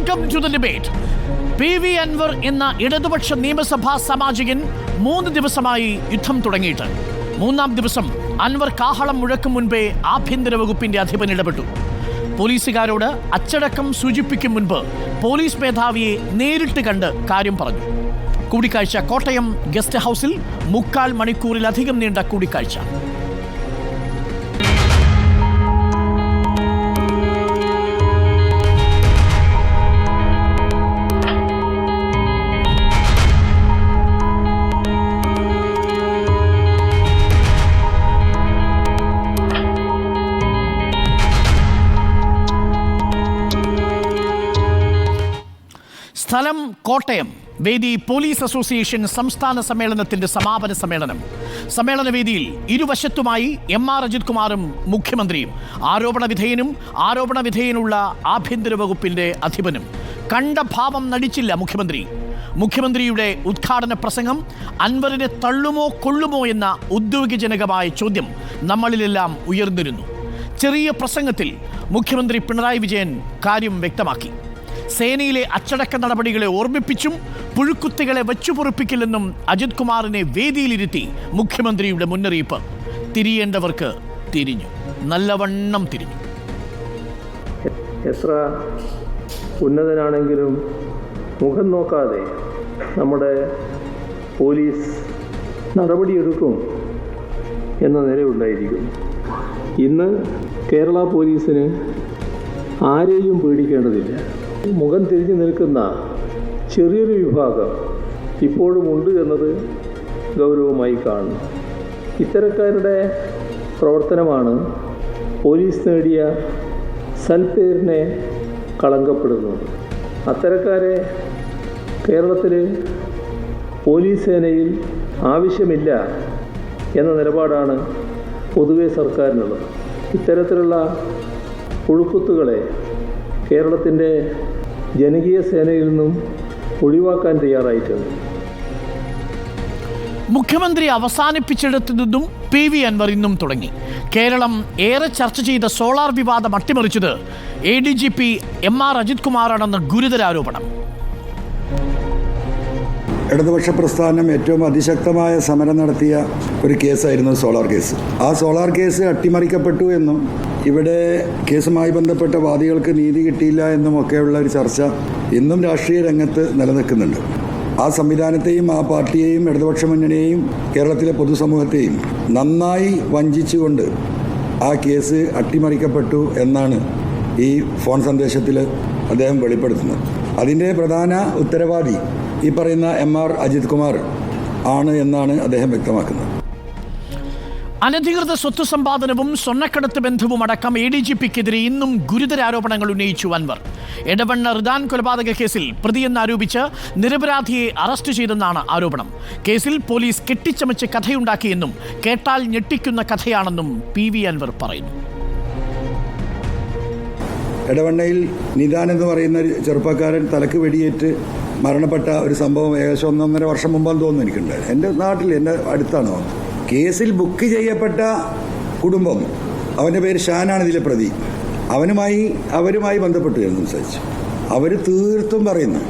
Welcome to the debate. PV Anwar എന്ന ഇടതുപക്ഷ നിയമസഭാ സാമാജികൻ 3 ദിവസമായി യുദ്ധം തുടങ്ങിയിട്ട്. 3-ാം ദിവസം അൻവർ കാഹളം മുഴക്കും മുൻപേ ആഭ്യന്തര വകുപ്പിന്റെ അധിപൻ ഇടപെട്ടു. പോലീസുകാരോട് അച്ചടക്കം സൂചിപ്പിക്കും മുൻപ് പോലീസ് മേധാവിയെ നേരിട്ട് കണ്ട് കാര്യം പറഞ്ഞു. കൂടിക്കാഴ്ച കോട്ടയം ഗസ്റ്റ് ഹൗസിൽ 3/4 മണിക്കൂറിലധികം നീണ്ട കൂടിക്കാഴ്ച. സ്ഥലം കോട്ടയം. വേദി പോലീസ് അസോസിയേഷൻ സംസ്ഥാന സമ്മേളനത്തിന്റെ സമാപന സമ്മേളനം. സമ്മേളന വേദിയിൽ ഇരുവശത്തുമായി MR അജിത് കുമാറും മുഖ്യമന്ത്രിയും, ആരോപണ വിധേയനുള്ള ആഭ്യന്തര വകുപ്പിന്റെ അധിപനും. കണ്ട ഭാവം നടിച്ചില്ല മുഖ്യമന്ത്രിയുടെ ഉദ്ഘാടന പ്രസംഗം അൻവറിനെ തള്ളുമോ കൊള്ളുമോ എന്ന ഉദ്വേഗജനകമായ ചോദ്യം നമ്മളിലെല്ലാം ഉയർന്നിരുന്നു. ചെറിയ പ്രസംഗത്തിൽ മുഖ്യമന്ത്രി പിണറായി വിജയൻ കാര്യം വ്യക്തമാക്കി. സേനയിലെ അച്ചടക്ക നടപടികളെ ഓർമ്മിപ്പിച്ചും പുഴുക്കുത്തികളെ വച്ചുപൊറുപ്പിക്കില്ലെന്നും അജിത് കുമാറിനെ വേദിയിലിരുത്തി മുഖ്യമന്ത്രിയുടെ മുന്നറിയിപ്പ്. തിരിയേണ്ടവർക്ക് തിരിഞ്ഞു, നല്ലവണ്ണം തിരിഞ്ഞു. എത്ര ഉന്നതനാണെങ്കിലും മുഖം നോക്കാതെ നമ്മുടെ പോലീസ് നടപടിയെടുക്കും എന്ന നിലയുണ്ടായിരിക്കും. ഇന്ന് കേരള പോലീസിന് ആരെയും പേടിക്കേണ്ടതില്ല. മുഖം തിരിഞ്ഞു നിൽക്കുന്ന ചെറിയൊരു വിഭാഗം ഇപ്പോഴും ഉണ്ട് എന്നത് ഗൗരവമായി കാണുന്നു. ഇത്തരക്കാരുടെ പ്രവർത്തനമാണ് പോലീസ് നേടിയ സൽപ്പേരിനെ കളങ്കപ്പെടുന്നത്. അത്തരക്കാരെ കേരളത്തിൽ പോലീസ് സേനയിൽ ആവശ്യമില്ല എന്ന നിലപാടാണ് പൊതുവെ സർക്കാരിനുള്ളത്. ഇത്തരത്തിലുള്ള പുഴുക്കുത്തുകളെ കേരളത്തിൻ്റെ ജനകീയ സേനയിൽ നിന്നും ഒഴിവാക്കാൻ തയ്യാറായിട്ടുണ്ട്. മുഖ്യമന്ത്രി അവസാനിപ്പിച്ചെടുത്തു നിന്നും PV അൻവർ ഇന്നും തുടങ്ങി. കേരളം ഏറെ ചർച്ച ചെയ്ത സോളാർ വിവാദം അട്ടിമറിച്ചത് ADGP MR അജിത് കുമാറാണെന്ന ഗുരുതര ആരോപണം. ഇടതുപക്ഷ പ്രസ്ഥാനം ഏറ്റവും അതിശക്തമായ സമരം നടത്തിയ ഒരു കേസായിരുന്നു സോളാർ കേസ്. ആ സോളാർ കേസ് അട്ടിമറിക്കപ്പെട്ടു എന്നും ഇവിടെ കേസുമായി ബന്ധപ്പെട്ട വാദികൾക്ക് നീതി കിട്ടിയില്ല എന്നുമൊക്കെയുള്ള ഒരു ചർച്ച ഇന്നും രാഷ്ട്രീയ രംഗത്ത് നിലനിൽക്കുന്നുണ്ട്. ആ സംവിധാനത്തെയും ആ പാർട്ടിയെയും ഇടതുപക്ഷ മുന്നണിയെയും കേരളത്തിലെ പൊതുസമൂഹത്തെയും നന്നായി വഞ്ചിച്ചുകൊണ്ട് ആ കേസ് അട്ടിമറിക്കപ്പെട്ടു എന്നാണ് ഈ ഫോൺ സന്ദേശത്തിൽ അദ്ദേഹം വെളിപ്പെടുത്തുന്നത്. അതിൻ്റെ പ്രധാന ഉത്തരവാദി ഈ പറയുന്ന MR അജിത് കുമാർ ആണ് എന്നാണ് അദ്ദേഹം വ്യക്തമാക്കുന്നത്. അനധികൃത സ്വത്ത് സമ്പാദനവും സ്വർണ്ണക്കടത്ത് ബന്ധവും അടക്കം ADGPക്കെതിരെ ഇന്നും ഗുരുതര ആരോപണങ്ങൾ ഉന്നയിച്ചു അൻവർ. എടവണ്ണ റിദാൻ കൊലപാതക കേസിൽ പ്രതിയെന്നാരോപിച്ച് നിരപരാധിയെ അറസ്റ്റ് ചെയ്തെന്നാണ് ആരോപണം. കേസിൽ പോലീസ് കെട്ടിച്ചമച്ച് കഥയുണ്ടാക്കിയെന്നും കേട്ടാൽ ഞെട്ടിക്കുന്ന കഥയാണെന്നും PV അൻവർ പറയുന്നു. എടവണ്ണയിൽ നിദാൻ എന്ന് പറയുന്ന ഒരു ചെറുപ്പക്കാരൻ തലക്ക് വെടിയേറ്റ് മരണപ്പെട്ട ഒരു സംഭവം ഏകദേശം 1.5 വർഷം മുമ്പാന്ന് തോന്നുന്നു എനിക്കുണ്ടായി. എൻ്റെ നാട്ടിൽ, എൻ്റെ അടുത്താണ്. കേസിൽ ബുക്ക് ചെയ്യപ്പെട്ട കുടുംബം, അവൻ്റെ പേര് ഷാനാണ് ഇതിലെ പ്രതി. അവരുമായി ബന്ധപ്പെട്ടു എന്ന് സംസാരിച്ചു. അവർ തീർത്തും പറയുന്നു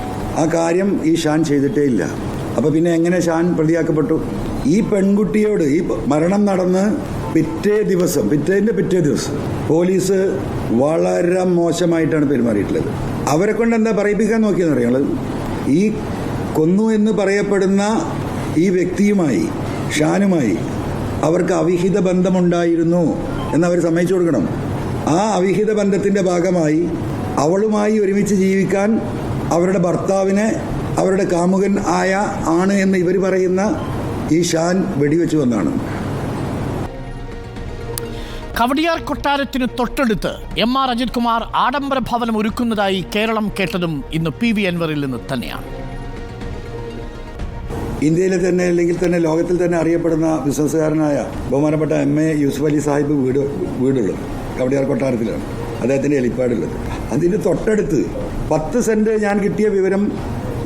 ആ കാര്യം ഈ ഷാൻ ചെയ്തിട്ടേ ഇല്ല. അപ്പോൾ പിന്നെ എങ്ങനെ ഷാൻ പ്രതിയാക്കപ്പെട്ടു? ഈ പെൺകുട്ടിയോട് ഈ മരണം നടന്ന് പിറ്റേ ദിവസം പോലീസ് വളരെ മോശമായിട്ടാണ് പെരുമാറിയിട്ടുള്ളത്. അവരെ കൊണ്ട് എന്താ പറയിപ്പിക്കാൻ നോക്കിയെന്ന് അറിയാം. ഈ കൊന്നു എന്ന് പറയപ്പെടുന്ന ഈ വ്യക്തിയുമായി, ഷാനുമായി അവർക്ക് അവിഹിത ബന്ധമുണ്ടായിരുന്നു എന്നവർ സമ്മതിച്ചു കൊടുക്കണം. ആ അവിഹിത ബന്ധത്തിൻ്റെ ഭാഗമായി അവളുമായി ഒരുമിച്ച് ജീവിക്കാൻ അവരുടെ ഭർത്താവിനെ അവരുടെ കാമുകൻ ആണ് എന്ന് ഇവർ പറയുന്ന ഈ ഷാൻ വെടിവെച്ചു വന്നാണ്. കവടിയാർ കൊട്ടാരത്തിന് തൊട്ടടുത്ത് MR അജിത് കുമാർ ആഡംബര ഭവനം ഒരുക്കുന്നതായി കേരളം കേട്ടതും ഇന്ന് PV അൻവറിൽ നിന്ന് തന്നെയാണ്. ഇന്ത്യയിലെ തന്നെ അല്ലെങ്കിൽ തന്നെ ലോകത്തിൽ തന്നെ അറിയപ്പെടുന്ന ബിസിനസ്സുകാരനായ ബഹുമാനപ്പെട്ട MA യൂസുഫ് അലി സാഹിബ് വീടുള്ളത് കവടിയാർ കൊട്ടാരത്തിലാണ്. അദ്ദേഹത്തിൻ്റെ ഹെലിപ്പാഡുള്ളത്. അതിന് തൊട്ടടുത്ത് 10 സെൻറ്റ് ഞാൻ കിട്ടിയ വിവരം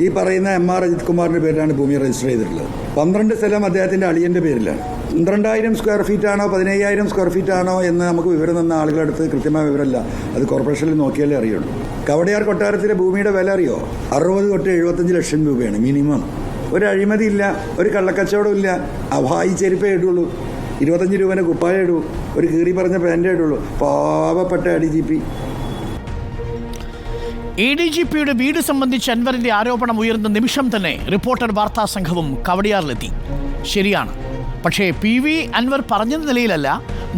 ഈ പറയുന്ന MR അജിത് കുമാറിൻ്റെ പേരിലാണ് ഭൂമി രജിസ്റ്റർ ചെയ്തിട്ടുള്ളത്. 12 സ്ഥലം അദ്ദേഹത്തിൻ്റെ അളിയൻ്റെ പേരിലാണ്. 12,000 സ്ക്വയർ ഫീറ്റ് ആണോ 15,000 സ്ക്വയർ ഫീറ്റ് ആണോ എന്ന് നമുക്ക് വിവരം തന്ന ആളുകളുടെ അടുത്ത് കൃത്യമായ വിവരമല്ല. അത് കോർപ്പറേഷനിൽ നോക്കിയാലേ അറിയുള്ളൂ. കവടിയാർ കൊട്ടാരത്തിലെ ഭൂമിയുടെ വില അറിയോ? 60 തൊട്ട് 75 ലക്ഷം രൂപയാണ് മിനിമം. ഒരു അഴിമതിയില്ല, ഒരു കള്ളക്കച്ചവടം ഇല്ല. ഈ ചെരുപ്പേ ഇടുള്ളൂ, 25 രൂപേൻ്റെ കുപ്പായ ഇടൂ, ഒരു കീറി പറഞ്ഞ പാൻറ്റേ ഇടുള്ളൂ. പാവപ്പെട്ട DGP. ADGPയുടെ വീട് സംബന്ധിച്ച് അൻവറിന്റെ ആരോപണം ഉയർന്ന നിമിഷം തന്നെ റിപ്പോർട്ടർ വാർത്താ സംഘവും കവടിയാറിലെത്തി. ശരിയാണ്, പക്ഷേ PV അൻവർ പറഞ്ഞ നിലയിലല്ല,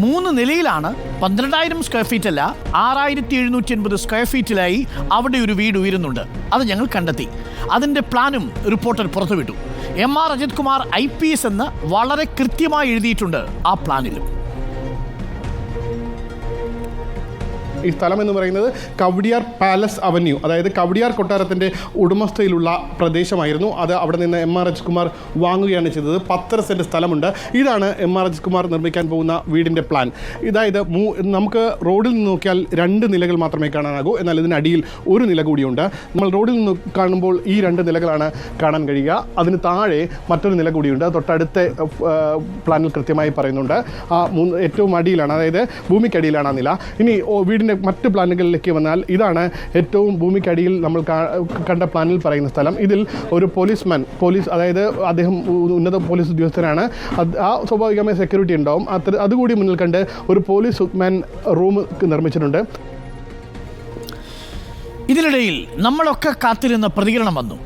3 നിലയിലാണ്. 12,000 സ്ക്വയർ ഫീറ്റ് അല്ല, 6,780 സ്ക്വയർ ഫീറ്റിലായി അവിടെ ഒരു വീട് ഉയരുന്നുണ്ട്. അത് ഞങ്ങൾ കണ്ടെത്തി. അതിൻ്റെ പ്ലാനും റിപ്പോർട്ടർ പുറത്തുവിട്ടു. MR അജിത് കുമാർ IPS എന്ന് വളരെ കൃത്യമായി എഴുതിയിട്ടുണ്ട് ആ പ്ലാനിലും. ഈ സ്ഥലം എന്ന് പറയുന്നത് കവടിയാർ പാലസ് അവന്യൂ, അതായത് കവടിയാർ കൊട്ടാരത്തിൻ്റെ ഉടമസ്ഥയിലുള്ള പ്രദേശമായിരുന്നു. അത് അവിടെ നിന്ന് MR അജിത് കുമാർ വാങ്ങുകയാണ് ചെയ്തത്. 10 സെൻറ്റ് സ്ഥലമുണ്ട്. ഇതാണ് MR അജിത് കുമാർ നിർമ്മിക്കാൻ പോകുന്ന വീടിൻ്റെ പ്ലാൻ. ഇതായത് നമുക്ക് റോഡിൽ നിന്ന് നോക്കിയാൽ 2 നിലകൾ മാത്രമേ കാണാനാകൂ. എന്നാൽ ഇതിനടിയിൽ ഒരു നില കൂടിയുണ്ട്. നമ്മൾ റോഡിൽ നിന്ന് കാണുമ്പോൾ ഈ 2 നിലകളാണ് കാണാൻ കഴിയുക. അതിന് താഴെ മറ്റൊരു നില കൂടിയുണ്ട്. തൊട്ടടുത്ത പ്ലാനിൽ കൃത്യമായി പറയുന്നുണ്ട് ഏറ്റവും അടിയിലാണ്, അതായത് ഭൂമിക്കടിയിലാണ് ആ നില. ഇനി വീടിൻ്റെ മറ്റ് പ്ലാനുകളിലേക്ക് വന്നാൽ ഇതാണ് ഏറ്റവും ഭൂമിക്കടിയിൽ നമ്മൾ കണ്ട പ്ലാനിൽ പറയുന്ന സ്ഥലം. ഇതിൽ ഒരു പോലീസ്, അതായത് അദ്ദേഹം ഉന്നത പോലീസ് ഉദ്യോഗസ്ഥനാണ്. ആ സ്വാഭാവികമായ സെക്യൂരിറ്റി ഉണ്ടാവും. അതുകൂടി മുന്നിൽ കണ്ട് ഒരു പോലീസ് മാൻ റൂം നിർമ്മിച്ചിട്ടുണ്ട്. ഇതിനിടയിൽ നമ്മളൊക്കെ കാത്തിരുന്ന പ്രതികരണം വന്നു.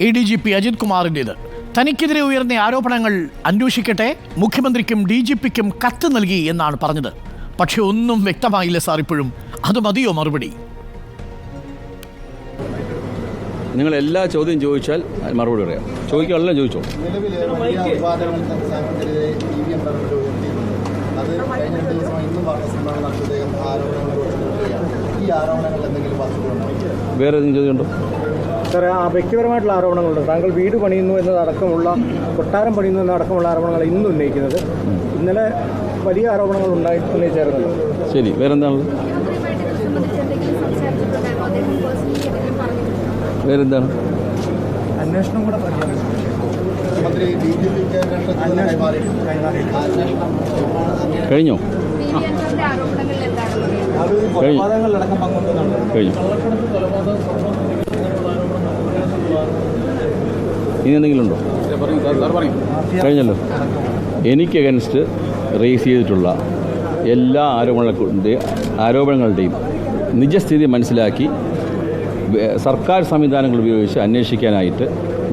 ADGP അജിത് കുമാറിൻ്റേത്. തനിക്കെതിരെ ഉയർന്ന ആരോപണങ്ങൾ അന്വേഷിക്കട്ടെ, മുഖ്യമന്ത്രിക്കും DGPക്കും കത്ത് നൽകി എന്നാണ് പറഞ്ഞത്. പക്ഷെ ഒന്നും വ്യക്തമായില്ല സാർ. ഇപ്പോഴും അത് മതിയോ മറുപടി? നിങ്ങൾ എല്ലാ ചോദ്യം ചോദിച്ചാൽ മറുപടി പറയാം. ചോദിക്കാനെല്ലാം ചോദിച്ചോ. വേറെ ഏതെങ്കിലും ചോദ്യമുണ്ടോ സാർ? വ്യക്തിപരമായിട്ടുള്ള ആരോപണങ്ങളുണ്ട്. താങ്കൾ വീട് പണിയുന്നു എന്നതടക്കമുള്ള, കൊട്ടാരം പണിയുന്നു എന്നതടക്കമുള്ള ആരോപണങ്ങൾ ഇന്ന് ഉന്നയിക്കുന്നത്. ഇന്നലെ വലിയ ആരോപണങ്ങൾ ഉന്നയിച്ചായിരുന്നല്ലോ. ശരി, വേറെന്താണ്? വേറെന്താണ്? അന്വേഷണം കൂടെ കഴിഞ്ഞോ? കഴിഞ്ഞു. ഇനി എന്തെങ്കിലും ഉണ്ടോ? കഴിഞ്ഞല്ലോ. എനിക്ക് അഗൻസ്റ്റ് റേസ് ചെയ്തിട്ടുള്ള എല്ലാ ആരോപണങ്ങളുടെയും നിജസ്ഥിതി മനസ്സിലാക്കി സർക്കാർ സംവിധാനങ്ങൾ ഉപയോഗിച്ച് അന്വേഷിക്കാനായിട്ട്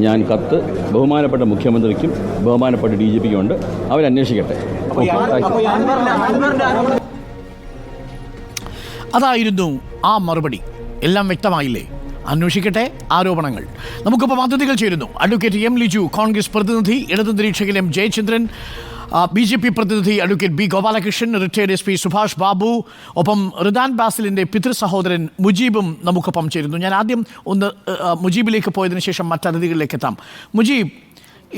ഞാൻ കത്ത് ബഹുമാനപ്പെട്ട മുഖ്യമന്ത്രിക്കും ബഹുമാനപ്പെട്ട DGPക്കും ഉണ്ട്. അവരന്വേഷിക്കട്ടെ. അതായിരുന്നു ആ മറുപടി. എല്ലാം വ്യക്തമായില്ലേ? അന്വേഷിക്കട്ടെ ആരോപണങ്ങൾ. നമുക്കിപ്പോൾ അതിഥികൾ ചേരുന്നു. Advocate M. ലിജു, കോൺഗ്രസ് പ്രതിനിധി, ഇടതു നിരീക്ഷകൻ M. ജയചന്ദ്രൻ, BJP പ്രതിനിധി advocate B. Gopalakrishnan, retired SP Subhash Babu, ഒപ്പം റിദാൻ ബാസിലിൻ്റെ പിതൃ സഹോദരൻ മുജീബും നമുക്കൊപ്പം ചേരുന്നു. ഞാൻ ആദ്യം ഒന്ന് മുജീബിലേക്ക് പോയതിനു ശേഷം മറ്റതിഥികളിലേക്ക് എത്താം. മുജീബ്,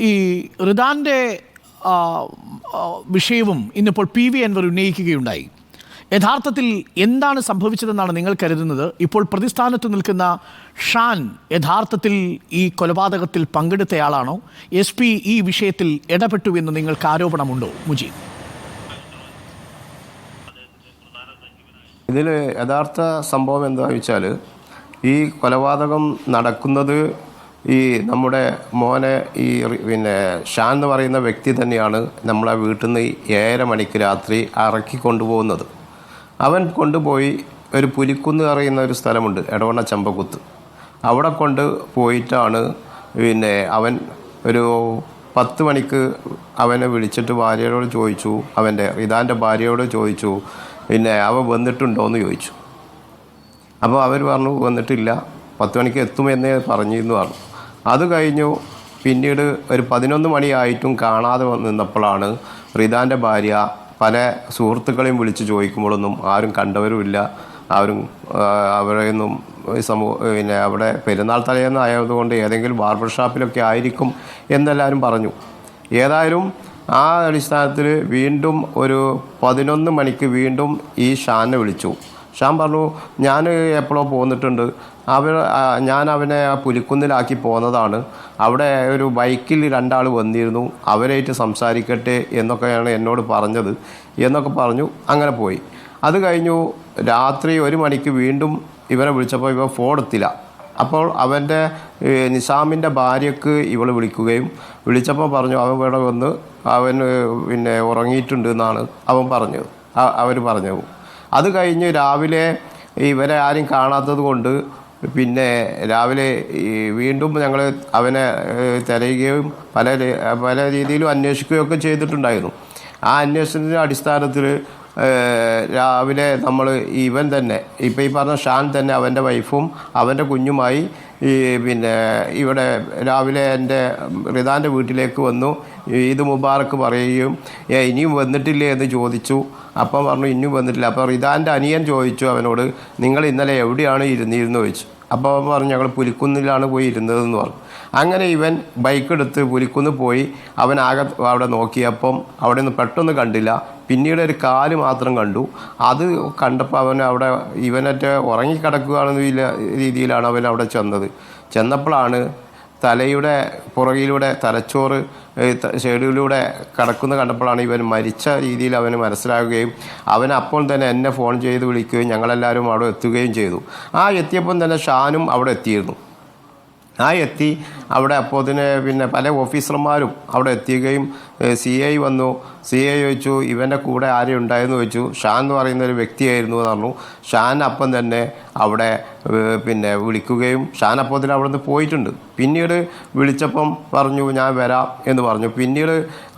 ഈ റിദാൻ്റെ വിഷയവും ഇന്നിപ്പോൾ PV അൻവർ ഉന്നയിക്കുകയുണ്ടായി. യഥാർത്ഥത്തിൽ എന്താണ് സംഭവിച്ചതെന്നാണ് നിങ്ങൾ കരുതുന്നത്? ഇപ്പോൾ പ്രതിസ്ഥാനത്ത് നിൽക്കുന്ന ഷാൻ യഥാർത്ഥത്തിൽ ഈ കൊലപാതകത്തിൽ പങ്കെടുത്തയാളാണോ? SP ഈ വിഷയത്തിൽ ഇടപെട്ടു എന്ന് നിങ്ങൾക്ക് ആരോപണമുണ്ടോ മുജീബ്? ഇതിൽ യഥാർത്ഥ സംഭവം എന്താണെന്ന് വെച്ചാൽ, ഈ കൊലപാതകം നടക്കുന്നത് ഈ നമ്മുടെ മോനെ ഷാൻ എന്ന് പറയുന്ന വ്യക്തി തന്നെയാണ് നമ്മളെ വീട്ടിൽ നിന്ന് 7:30 മണിക്ക് രാത്രി ഇറക്കി കൊണ്ടുപോകുന്നത്. അവൻ കൊണ്ടുപോയി ഒരു പുലിക്കുന്ന് പറയുന്ന ഒരു സ്ഥലമുണ്ട്, എടവണ്ണ ചമ്പക്കുത്ത്. അവിടെ കൊണ്ട് പോയിട്ടാണ് അവൻ ഒരു 10 മണിക്ക് അവനെ വിളിച്ചിട്ട് ഭാര്യയോട് ചോദിച്ചു, റിദാൻ്റെ ഭാര്യയോട് ചോദിച്ചു, അവൻ വന്നിട്ടുണ്ടോ എന്ന് ചോദിച്ചു. അപ്പോൾ അവർ പറഞ്ഞു വന്നിട്ടില്ല, 10 മണിക്ക് എത്തുമെന്നേ പറഞ്ഞിരുന്നു പറഞ്ഞു. അത് കഴിഞ്ഞു. പിന്നീട് ഒരു 11 മണിയായിട്ടും കാണാതെ നിന്നപ്പോഴാണ് റിദാൻ്റെ ഭാര്യ പല സുഹൃത്തുക്കളെയും വിളിച്ച് ചോദിക്കുമ്പോഴൊന്നും ആരും കണ്ടവരുമില്ല. അവരെയൊന്നും അവിടെ പെരുന്നാൾ തലേന്ന് ആയതുകൊണ്ട് ഏതെങ്കിലും ബാർബർ ഷാപ്പിലൊക്കെ ആയിരിക്കും എന്നെല്ലാവരും പറഞ്ഞു. ഏതായാലും ആ അടിസ്ഥാനത്തിൽ വീണ്ടും ഒരു 11 മണിക്ക് വീണ്ടും ഈ ഷാനെ വിളിച്ചു. ഷാൻ പറഞ്ഞു, ഞാൻ എപ്പോഴോ പോന്നിട്ടുണ്ട്, ഞാൻ അവനെ ആ പുലിക്കുന്നിലാക്കി പോന്നതാണ്. അവിടെ ഒരു ബൈക്കിൽ 2 ആൾ വന്നിരുന്നു, അവരായിട്ട് സംസാരിക്കട്ടെ എന്നൊക്കെയാണ് എന്നോട് പറഞ്ഞത് എന്നൊക്കെ പറഞ്ഞു. അങ്ങനെ പോയി. അത് കഴിഞ്ഞു രാത്രി 1 മണിക്ക് വീണ്ടും ഇവനെ വിളിച്ചപ്പോൾ ഇവ ഫോൺ എടുത്തില്ല. അപ്പോൾ അവൻ്റെ നിസാമിൻ്റെ ഭാര്യയ്ക്ക് ഇവൾ വിളിച്ചപ്പോൾ പറഞ്ഞു അവൻ ഇവിടെ വന്ന് അവൻ പിന്നെ ഉറങ്ങിയിട്ടുണ്ട് എന്നാണ് അവർ പറഞ്ഞത്. അത് കഴിഞ്ഞ് രാവിലെ ഇവരെ ആരും കാണാത്തത് കൊണ്ട് പിന്നെ രാവിലെ വീണ്ടും ഞങ്ങൾ അവനെ തിരയുകയും പല രീതിയിലും അന്വേഷിക്കുകയൊക്കെ ചെയ്തിട്ടുണ്ടായിരുന്നു. ആ അന്വേഷണത്തിൻ്റെ അടിസ്ഥാനത്തിൽ രാവിലെ നമ്മൾ ഇവൻ തന്നെ ഇപ്പോൾ ഈ പറഞ്ഞ ഷാൻ തന്നെ അവൻ്റെ വൈഫും അവൻ്റെ കുഞ്ഞുമായി പിന്നെ ഇവിടെ രാവിലെ എൻ്റെ റിദാൻ്റെ വീട്ടിലേക്ക് വന്നു. ഈദ് മുബാറക്ക് പറയുകയും ഇനിയും വന്നിട്ടില്ലേ എന്ന് ചോദിച്ചു. അപ്പം പറഞ്ഞു ഇനിയും വന്നിട്ടില്ല. അപ്പോൾ റിദാൻ്റെ അനിയൻ ചോദിച്ചു അവനോട്, നിങ്ങൾ ഇന്നലെ എവിടെയാണ് ഇരുന്നിരുന്നു ചോദിച്ചു. അപ്പോൾ അവൻ പറഞ്ഞു ഞങ്ങൾ പുലിക്കുന്നിലാണ് പോയി ഇരുന്നതെന്ന് പറഞ്ഞു. അങ്ങനെ ഇവൻ ബൈക്കെടുത്ത് പുലിക്കുന്ന് പോയി. അവൻ ആകെ അവിടെ നോക്കിയപ്പം അവിടെ നിന്ന് പെട്ടെന്ന് കണ്ടില്ല. പിന്നീട് ഒരു കാല് മാത്രം കണ്ടു. അത് കണ്ടപ്പോൾ അവൻ അവിടെ ഇവനറ്റ് ഉറങ്ങിക്കിടക്കുകയാണെന്ന രീതിയിലാണ് അവൻ അവിടെ ചെന്നപ്പോഴാണ് തലയുടെ പുറകിലൂടെ തലച്ചോറ് ഷെഡിലൂടെ കടക്കുന്ന കണ്ടപ്പോഴാണ് ഇവൻ മരിച്ച രീതിയിൽ അവന് മനസ്സിലാകുകയും അവൻ അപ്പോൾ തന്നെ എന്നെ ഫോൺ ചെയ്ത് വിളിക്കുകയും ഞങ്ങളെല്ലാവരും അവിടെ എത്തുകയും ചെയ്തു. എത്തിയപ്പം തന്നെ ഷാനും അവിടെ എത്തിയിരുന്നു. എത്തി അവിടെ അപ്പോൾ പിന്നെ പല ഓഫീസർമാരും അവിടെ എത്തുകയും CI വന്നു. CI ചോദിച്ചു ഇവൻ്റെ കൂടെ ആരും ഉണ്ടായെന്ന് ചോദിച്ചു. ഷാൻ എന്ന് പറയുന്ന ഒരു വ്യക്തിയായിരുന്നു എന്ന് പറഞ്ഞു. ഷാൻ അപ്പം തന്നെ അവിടെ പിന്നെ വിളിക്കുകയും ഷാൻ അപ്പോൾ അവിടെ നിന്ന് പോയിട്ടുണ്ട്. പിന്നീട് വിളിച്ചപ്പം പറഞ്ഞു ഞാൻ വരാം എന്ന് പറഞ്ഞു. പിന്നീട്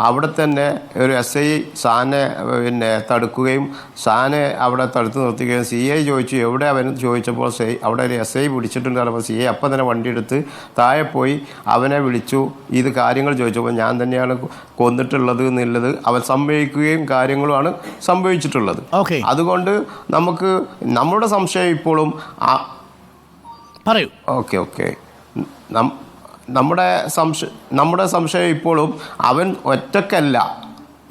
അവിടെ തന്നെ ഒരു SI ഷാനെ പിന്നെ തടുക്കുകയും ഷാനെ അവിടെ തടുത്ത് നിർത്തുകയും CI ചോദിച്ചു എവിടെ അവൻ ചോദിച്ചപ്പോൾ അവിടെ ഒരു SI പിടിച്ചിട്ടുണ്ട്. അപ്പോൾ CI അപ്പം തന്നെ വണ്ടി എടുത്ത് താഴെ പോയി അവനെ വിളിച്ചു. ഇത് കാര്യങ്ങൾ ചോദിച്ചപ്പോൾ ഞാൻ തന്നെയാണ് കൊന്നിട്ടുള്ളത് എന്നുള്ളത് അവൻ സമ്മതിക്കുകയും കാര്യങ്ങളുമാണ് സംഭവിച്ചിട്ടുള്ളത്. അതുകൊണ്ട് നമുക്ക് നമ്മുടെ സംശയം ഇപ്പോഴും പറയൂ. ഓക്കെ നമ്മുടെ സംശയം ഇപ്പോഴും അവൻ ഒറ്റക്കല്ല,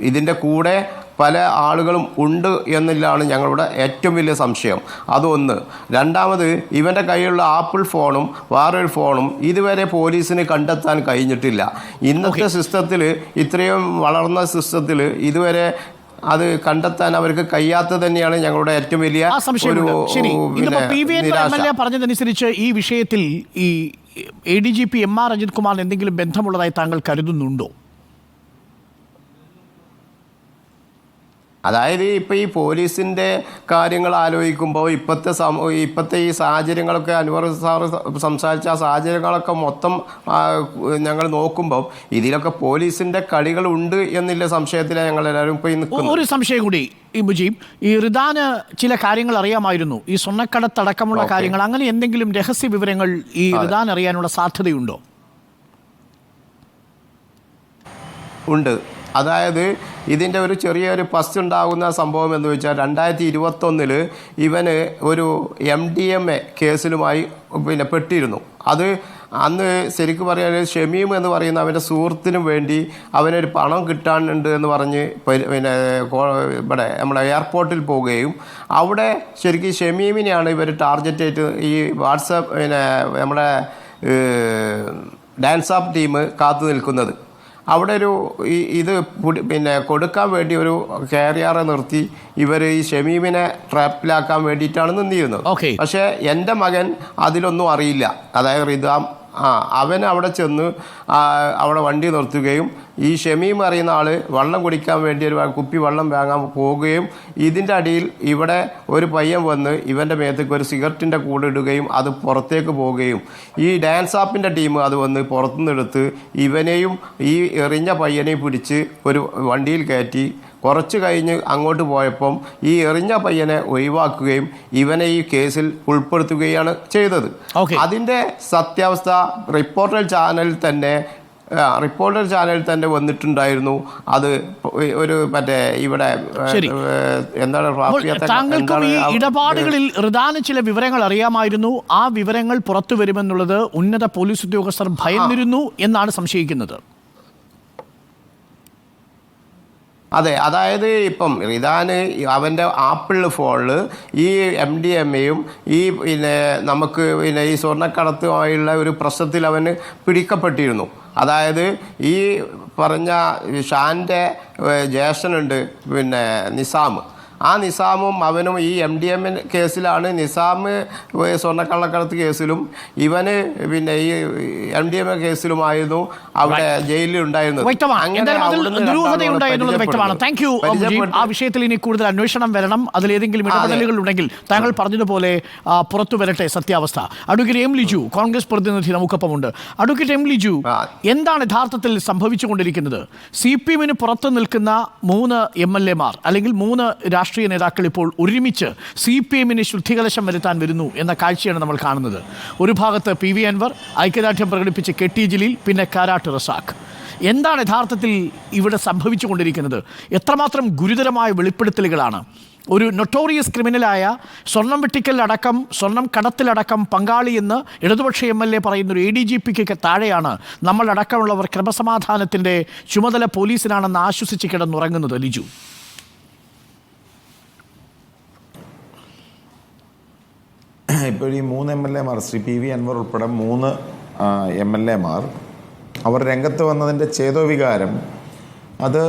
ഇതിൻ്റെ കൂടെ പല ആളുകളും ഉണ്ട് എന്നുള്ളതാണ് ഞങ്ങളുടെ ഏറ്റവും വലിയ സംശയം. അതൊന്ന്. രണ്ടാമത് ഇവൻ്റെ കയ്യിലുള്ള ആപ്പിൾ ഫോണും വേറൊരു ഫോണും ഇതുവരെ പോലീസിന് കണ്ടെത്താൻ കഴിഞ്ഞിട്ടില്ല. ഇന്നത്തെ സിസ്റ്റത്തിൽ, ഇത്രയും വളർന്ന സിസ്റ്റത്തിൽ ഇതുവരെ അത് കണ്ടെത്താൻ അവർക്ക് കഴിയാത്തത് തന്നെയാണ് ഞങ്ങളുടെ ഏറ്റവും വലിയ പറഞ്ഞതനുസരിച്ച് ഈ വിഷയത്തിൽ ഈ ADGP MR അജിത് കുമാറിന് എന്തെങ്കിലും ബന്ധമുള്ളതായി താങ്കൾ കരുതുന്നുണ്ടോ? അതായത് ഇപ്പോൾ ഈ പോലീസിൻ്റെ കാര്യങ്ങൾ ആലോചിക്കുമ്പോൾ ഇപ്പോഴത്തെ ഈ സാഹചര്യങ്ങളൊക്കെ അൻവർ സാറ് സംസാരിച്ച ആ സാഹചര്യങ്ങളൊക്കെ മൊത്തം ഞങ്ങൾ നോക്കുമ്പോൾ ഇതിലൊക്കെ പോലീസിൻ്റെ കളികളുണ്ട് എന്നുള്ള സംശയത്തിലാണ് ഞങ്ങളെല്ലാവരും ഇപ്പോൾ നിൽക്കുന്നത്. ഒരു സംശയം കൂടി ഈ മുജീബ്, ഈ റിദാന് ചില കാര്യങ്ങൾ അറിയാമായിരുന്നു, ഈ സ്വർണ്ണക്കടത്തടക്കമുള്ള കാര്യങ്ങൾ, അങ്ങനെ എന്തെങ്കിലും രഹസ്യ വിവരങ്ങൾ ഈ റിദാൻ അറിയാനുള്ള സാധ്യതയുണ്ടോ? ഉണ്ട്. അതായത് ഇതിൻ്റെ ഒരു ചെറിയൊരു പസ്റ്റ് ഉണ്ടാകുന്ന സംഭവം എന്ന് വെച്ചാൽ 2021 ഇവന് ഒരു MDMA കേസിലുമായി പിന്നെ പെട്ടിരുന്നു. അത് അന്ന് ശരിക്കും പറയാൻ ഷമീം എന്ന് പറയുന്ന അവൻ്റെ സുഹൃത്തിനും വേണ്ടി അവനൊരു പണം കിട്ടാനുണ്ട് എന്ന് പറഞ്ഞ് പിന്നെ ഇവിടെ നമ്മുടെ എയർപോർട്ടിൽ പോവുകയും അവിടെ ശരിക്കും ഷമീമിനെയാണ് ഇവർ ടാർഗറ്റ് ആയിട്ട് ഈ വാട്സാപ്പ് പിന്നെ നമ്മുടെ ഡാൻസ് ഓഫ് ടീം കാത്തു നിൽക്കുന്നത്. അവിടെ ഒരു ഇത് പിന്നെ കൊടുക്കാൻ വേണ്ടി ഒരു കാരിയറെ നിർത്തി ഇവർ ഈ ഷമീമിനെ ട്രാപ്പിലാക്കാൻ വേണ്ടിയിട്ടാണ് നിന്നിരുന്നത്. പക്ഷേ എൻ്റെ മകൻ അതിലൊന്നും അറിയില്ല. അതായത് റിദാം അവൻ അവിടെ ചെന്ന് അവിടെ വണ്ടി നിർത്തുകയും ഈ ഷമീം അറിയുന്ന ആൾ വെള്ളം കുടിക്കാൻ വേണ്ടി ഒരു കുപ്പി വെള്ളം വാങ്ങാൻ പോവുകയും ഇതിൻ്റെ അടിയിൽ ഇവിടെ ഒരു പയ്യൻ വന്ന് ഇവൻ്റെ മേത്തേക്ക് ഒരു സിഗരറ്റിൻ്റെ കൂടെ ഇടുകയും അത് പുറത്തേക്ക് പോവുകയും ഈ ഡാൻസ് ആപ്പിൻ്റെ ടീം അത് വന്ന് പുറത്തുനിന്നെടുത്ത് ഇവനെയും ഈ എറിഞ്ഞ പയ്യനെയും പിടിച്ച് ഒരു വണ്ടിയിൽ കയറ്റി കുറച്ച് കഴിഞ്ഞ് അങ്ങോട്ട് പോയപ്പം ഈ എറിഞ്ഞ പയ്യനെ ഒഴിവാക്കുകയും ഇവനെ ഈ കേസിൽ ഉൾപ്പെടുത്തുകയാണ് ചെയ്തത്. അതിൻ്റെ സത്യാവസ്ഥ റിപ്പോർട്ടർ ചാനലിൽ തന്നെ വന്നിട്ടുണ്ടായിരുന്നു. അത് ഒരു മറ്റേ ഇവിടെ എന്താണ് താങ്കൾക്കും ഈ ഇടപാടുകളിൽ റിദാന് ചില വിവരങ്ങൾ അറിയാമായിരുന്നു, ആ വിവരങ്ങൾ പുറത്തു വരുമെന്നുള്ളത് ഉന്നത പോലീസ് ഉദ്യോഗസ്ഥർ ഭയന്നിരുന്നു എന്നാണ് സംശയിക്കുന്നത്. അതെ, അതായത് ഇപ്പം റിദാന് അവൻ്റെ ആപ്പിൾ ഫോണിൽ ഈ MDMA-യും ഈ നമുക്ക് ഈ സ്വർണ്ണക്കടത്തുമായുള്ള ഒരു പ്രശ്നത്തിൽ അവന് പിടിക്കപ്പെട്ടിരുന്നു. അതായത് ഈ പറഞ്ഞ ഷാൻ്റെ ജ്യേഷ്ഠനുണ്ട് നിസാം. ആ നിസാമും അവനും ഈ MDMA കേസിലാണ്. നിസാം സ്വർണ്ണക്കള്ളക്കടത്ത് കേസിലും ഇവന് ഈ MDMA കേസിലുമായിരുന്നു അവിടെ ജയിലിൽ ഉണ്ടായിരുന്നത്. വ്യക്തമാണ്. Thank you. ആ വിഷയത്തിൽ ഇനി കൂടുതൽ അന്വേഷണം വരണം. അതിലേതെങ്കിലും ഇടപെടലുകൾ ഉണ്ടെങ്കിൽ താങ്കൾ പറഞ്ഞതുപോലെ പുറത്തു വരട്ടെ സത്യാവസ്ഥ. അഡ്വക്കേറ്റ് എം ലിജു, കോൺഗ്രസ് പ്രതിനിധി നമുക്കൊപ്പമുണ്ട്. അഡ്വക്കേറ്റ് എം ലിജു, എന്താണ് യഥാർത്ഥത്തിൽ സംഭവിച്ചുകൊണ്ടിരിക്കുന്നത്? CPM-ന് പുറത്തു നിൽക്കുന്ന 3 MLA-മാർ അല്ലെങ്കിൽ 3 രാഷ്ട്രീയ നേതാക്കൾ ഇപ്പോൾ ഒരുമിച്ച് CPM-ന് ശുദ്ധികലശം വരുത്താൻ വരുന്നു എന്ന കാഴ്ചയാണ് നമ്മൾ കാണുന്നത്. ഒരു ഭാഗത്ത് PV അൻവർ, ഐക്യദാർഢ്യം പ്രകടിപ്പിച്ച് KT ജലീൽ, പിന്നെ കാരാട്ട് റസാഖ്. എന്താണ് യഥാർത്ഥത്തിൽ ഇവിടെ സംഭവിച്ചുകൊണ്ടിരിക്കുന്നത്? എത്രമാത്രം ഗുരുതരമായ വെളിപ്പെടുത്തലുകളാണ്? ഒരു നൊട്ടോറിയസ് ക്രിമിനലായ സ്വർണം വെട്ടിക്കലടക്കം സ്വർണം കടത്തിലടക്കം പങ്കാളി എന്ന് ഇടതുപക്ഷ MLA പറയുന്നൊരു ADGP-ക്ക് താഴെയാണ് നമ്മളടക്കമുള്ളവർ ക്രമസമാധാനത്തിൻ്റെ ചുമതല പോലീസിനാണെന്ന് ആശ്വസിച്ച് കിടന്നുറങ്ങുന്നത്. ലിജു, ഇപ്പോൾ ഈ 3 MLA-മാർ, ശ്രീ PV അൻവർ ഉൾപ്പെടെ 3 MLA-മാർ അവർ രംഗത്ത് വന്നതിൻ്റെ ചേതോവികാരം അത്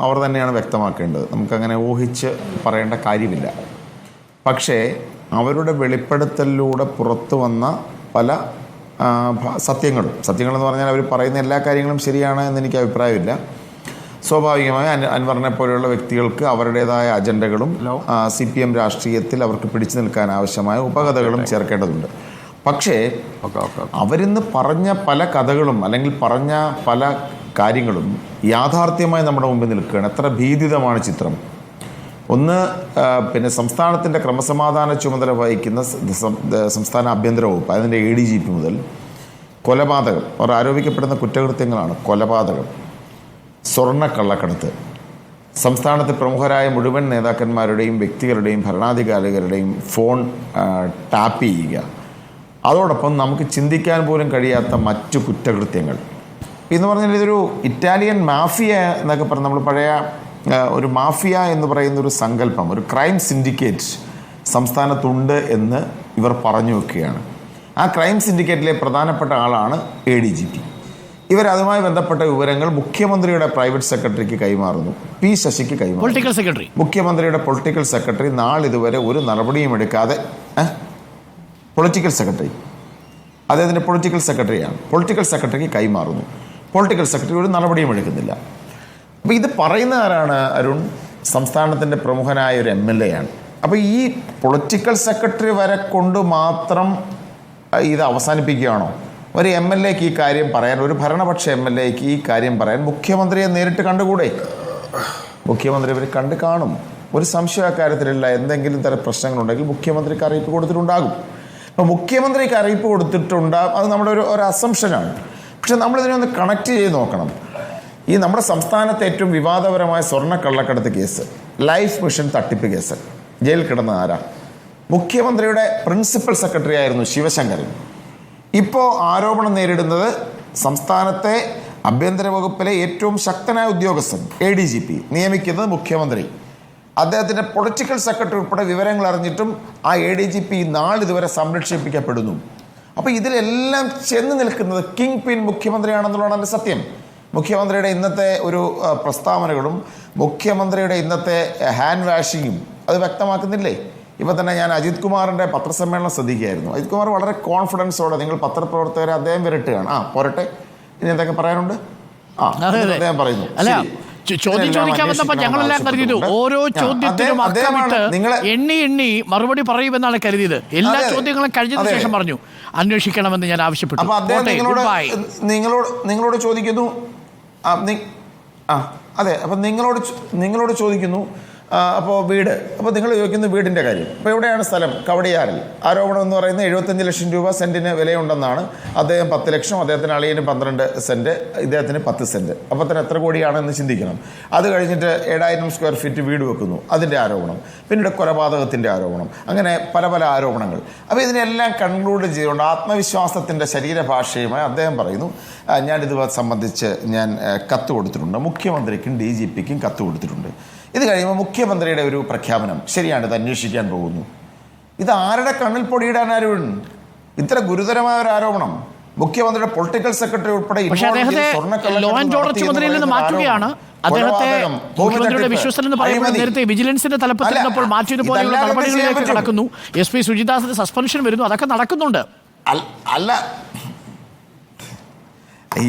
അവർ തന്നെയാണ് വ്യക്തമാക്കേണ്ടത്. നമുക്കങ്ങനെ ഊഹിച്ച് പറയേണ്ട കാര്യമില്ല. പക്ഷേ അവരുടെ വെളിപ്പെടുത്തലിലൂടെ പുറത്തു വന്ന പല സത്യങ്ങളെന്ന് പറഞ്ഞാൽ അവർ പറയുന്ന എല്ലാ കാര്യങ്ങളും ശരിയാണ് എന്ന് എനിക്ക് അഭിപ്രായമില്ല. സ്വാഭാവികമായി അൻവറിനെ പോലെയുള്ള വ്യക്തികൾക്ക് അവരുടേതായ അജണ്ടകളും CPM രാഷ്ട്രീയത്തിൽ അവർക്ക് പിടിച്ചു നിൽക്കാൻ ആവശ്യമായ ഉപകഥകളും ചേർക്കേണ്ടതുണ്ട്. പക്ഷേ അവരിന്ന് പറഞ്ഞ പല കഥകളും അല്ലെങ്കിൽ പറഞ്ഞ പല കാര്യങ്ങളും യാഥാർത്ഥ്യമായി നമ്മുടെ മുമ്പിൽ നിൽക്കുകയാണ്. എത്ര ഭീതിതമാണ് ചിത്രം. ഒന്ന്, സംസ്ഥാനത്തിൻ്റെ ക്രമസമാധാന ചുമതല വഹിക്കുന്ന സംസ്ഥാന ആഭ്യന്തര വകുപ്പ്, അതിൻ്റെ ADGP മുതൽ കൊലപാതകം, അവർ ആരോപിക്കപ്പെടുന്ന കുറ്റകൃത്യങ്ങളാണ് കൊലപാതകം, സ്വർണ്ണക്കള്ളക്കടത്ത്, സംസ്ഥാനത്തെ പ്രമുഖരായ മുഴുവൻ നേതാക്കന്മാരുടെയും വ്യക്തികളുടെയും ഭരണാധികാരികളുടെയും ഫോൺ ടാപ്പ് ചെയ്യുക, അതോടൊപ്പം നമുക്ക് ചിന്തിക്കാൻ പോലും കഴിയാത്ത മറ്റു കുറ്റകൃത്യങ്ങൾ. എന്ന് പറഞ്ഞാൽ ഇതൊരു ഇറ്റാലിയൻ മാഫിയ എന്നൊക്കെ പറഞ്ഞ് നമ്മൾ പഴയ ഒരു മാഫിയ എന്ന് പറയുന്ന ഒരു സങ്കല്പം, ഒരു ക്രൈം സിൻഡിക്കേറ്റ് സംസ്ഥാനത്തുണ്ട് എന്ന് ഇവർ പറഞ്ഞു വെക്കുകയാണ്. ആ ക്രൈം സിൻഡിക്കേറ്റിലെ പ്രധാനപ്പെട്ട ആളാണ് ADGP. ഇവരതുമായി ബന്ധപ്പെട്ട വിവരങ്ങൾ മുഖ്യമന്ത്രിയുടെ പ്രൈവറ്റ് സെക്രട്ടറിക്ക് കൈമാറുന്നു, P ശശിക്ക് കൈമാറുന്നു. മുഖ്യമന്ത്രിയുടെ പൊളിറ്റിക്കൽ സെക്രട്ടറി നാളിതുവരെ ഒരു നടപടിയും എടുക്കാതെ പൊളിറ്റിക്കൽ സെക്രട്ടറി, അദ്ദേഹത്തിൻ്റെ പൊളിറ്റിക്കൽ സെക്രട്ടറിയാണ്, പൊളിറ്റിക്കൽ സെക്രട്ടറിക്ക് കൈമാറുന്നു. പൊളിറ്റിക്കൽ സെക്രട്ടറി ഒരു നടപടിയും എടുക്കുന്നില്ല. അപ്പോൾ ഇത് പറയുന്ന ആരാണ്? അരുൺ, സംസ്ഥാനത്തിൻ്റെ പ്രമുഖനായ ഒരു MLA ആണ്. അപ്പോൾ ഈ പൊളിറ്റിക്കൽ സെക്രട്ടറി വരെ കൊണ്ട് മാത്രം ഇത് അവസാനിപ്പിക്കുകയാണോ? ഒരു MLA-ക്ക് ഈ കാര്യം പറയാൻ, ഒരു ഭരണപക്ഷ MLA-ക്ക് ഈ കാര്യം പറയാൻ മുഖ്യമന്ത്രിയെ നേരിട്ട് കണ്ടുകൂടെ? മുഖ്യമന്ത്രി ഇവർ കണ്ടു കാണും, ഒരു സംശയ കാര്യത്തിലില്ല. എന്തെങ്കിലും തരം പ്രശ്നങ്ങളുണ്ടെങ്കിൽ മുഖ്യമന്ത്രിക്ക് അറിയിപ്പ് കൊടുത്തിട്ടുണ്ടാകും. അപ്പോൾ മുഖ്യമന്ത്രിക്ക് അറിയിപ്പ് കൊടുത്തിട്ടുണ്ടാകും, അത് നമ്മുടെ ഒരു അസംഷനാണ്. പക്ഷെ നമ്മളിതിനൊന്ന് കണക്ട് ചെയ്ത് നോക്കണം. ഈ നമ്മുടെ സംസ്ഥാനത്തെ ഏറ്റവും വിവാദപരമായ സ്വർണ്ണക്കള്ളക്കടത്ത് കേസ്, ലൈഫ് മിഷൻ തട്ടിപ്പ് കേസ്, ജയിലിൽ കിടന്ന ആരാ? മുഖ്യമന്ത്രിയുടെ പ്രിൻസിപ്പൽ സെക്രട്ടറി ആയിരുന്നു ശിവശങ്കരൻ. ഇപ്പോൾ ആരോപണം നേരിടുന്നത് സംസ്ഥാനത്തെ ആഭ്യന്തര വകുപ്പിലെ ഏറ്റവും ശക്തനായ ഉദ്യോഗസ്ഥൻ ADGP, നിയമിക്കുന്നത് മുഖ്യമന്ത്രി. അദ്ദേഹത്തിൻ്റെ പൊളിറ്റിക്കൽ സെക്രട്ടറി ഉൾപ്പെടെ വിവരങ്ങൾ അറിഞ്ഞിട്ടും ആ ADGP നാളിതുവരെ സംരക്ഷിപ്പിക്കപ്പെടുന്നു. അപ്പോൾ ഇതിലെല്ലാം ചെന്ന് നിൽക്കുന്നത് കിങ് പിൻ മുഖ്യമന്ത്രിയാണെന്നുള്ളതാണ് എൻ്റെ സത്യം. മുഖ്യമന്ത്രിയുടെ ഇന്നത്തെ ഒരു പ്രസ്താവനകളും മുഖ്യമന്ത്രിയുടെ ഇന്നത്തെ ഹാൻഡ് വാഷിങ്ങും അത് വ്യക്തമാക്കുന്നില്ലേ? ഇപ്പോൾ തന്നെ ഞാൻ അജിത് കുമാറിൻ്റെ പത്രസമ്മേളനം ശ്രദ്ധിക്കുകയായിരുന്നു. അജിത് കുമാർ വളരെ കോൺഫിഡൻസോടെ, നിങ്ങൾ പത്രപ്രവർത്തകരെ അദ്ദേഹം വിരട്ടുകയാണ്. പോരട്ടെ, ഇനി എന്തൊക്കെ പറയാനുണ്ട്? അദ്ദേഹം പറയുന്നു ചോദ്യം ചോദിക്കാൻ വന്നപ്പോൾ ഞങ്ങളെല്ലാം കരുതിയത് ഓരോ ചോദ്യത്തിനും എണ്ണി മറുപടി പറയുമെന്നാണ് കരുതിയത്. എല്ലാ ചോദ്യങ്ങളും കഴിഞ്ഞതിന് ശേഷം പറഞ്ഞു അന്വേഷിക്കണമെന്ന് ഞാൻ ആവശ്യപ്പെട്ടു. അപ്പൊ അദ്ദേഹം നിങ്ങളോട് ചോദിക്കുന്നു, അതെ, അപ്പം നിങ്ങളോട് ചോദിക്കുന്നു, അപ്പോൾ വീട്, അപ്പോൾ നിങ്ങൾ ചോദിക്കുന്ന വീടിൻ്റെ കാര്യം. അപ്പോൾ എവിടെയാണ് സ്ഥലം? കവടിയാറിൽ. ആരോപണം എന്ന് പറയുന്നത് 75 ലക്ഷം രൂപ സെൻറ്റിന് വിലയുണ്ടെന്നാണ്. അദ്ദേഹം 10 ലക്ഷം, അദ്ദേഹത്തിന് അളിയന് 12 സെൻറ്റ്, ഇദ്ദേഹത്തിന് 10 സെൻറ്റ്. അപ്പോൾ തന്നെ എത്ര കോടിയാണെന്ന് ചിന്തിക്കണം. അത് കഴിഞ്ഞിട്ട് 7000 സ്ക്വയർ ഫീറ്റ് വീട് വെക്കുന്നു, അതിൻ്റെ ആരോപണം. പിന്നീട് കൊലപാതകത്തിൻ്റെ ആരോപണം. അങ്ങനെ പല പല ആരോപണങ്ങൾ. അപ്പോൾ ഇതിനെല്ലാം കൺക്ലൂഡ് ചെയ്തുകൊണ്ട് ആത്മവിശ്വാസത്തിൻ്റെ ശരീരഭാഷയുമായി അദ്ദേഹം പറയുന്നു, ഞാനിത് സംബന്ധിച്ച് ഞാൻ കത്ത് കൊടുത്തിട്ടുണ്ട്, മുഖ്യമന്ത്രിക്കും DGPക്കും കത്ത് കൊടുത്തിട്ടുണ്ട്. ഇത് കഴിയുമ്പോൾ മുഖ്യമന്ത്രിയുടെ ഒരു പ്രഖ്യാപനം, ശരിയാണ്, ഇത് അന്വേഷിക്കാൻ പോകുന്നു. ഇത് ആരുടെ കണ്ണിൽ പൊടിയിടാനാരും? ഇത്ര ഗുരുതരമായ ഒരു ആരോപണം. മുഖ്യമന്ത്രിയുടെ പൊളിറ്റിക്കൽ സെക്രട്ടറി ഉൾപ്പെടെ ലോ ആൻഡ് ഓർഡർ ചുമതലയിൽ നിന്ന് മാറ്റുകയാണ്. അദ്ദേഹത്തെ മുഖ്യമന്ത്രിയുടെ വിശ്വസ്തൻ എന്ന് പറയുന്നത് നേരത്തെ വിജിലൻസിന്റെ തലപ്പത്തിരുന്നപ്പോൾ മാറ്റിയതുപോലെയുള്ള നടപടികളിലേക്ക് കടക്കുന്നു. SP സുജിദാസിന്റെ സസ്പെൻഷൻ വരുന്നു, അതൊക്കെ നടക്കുന്നുണ്ട്. അല്ല,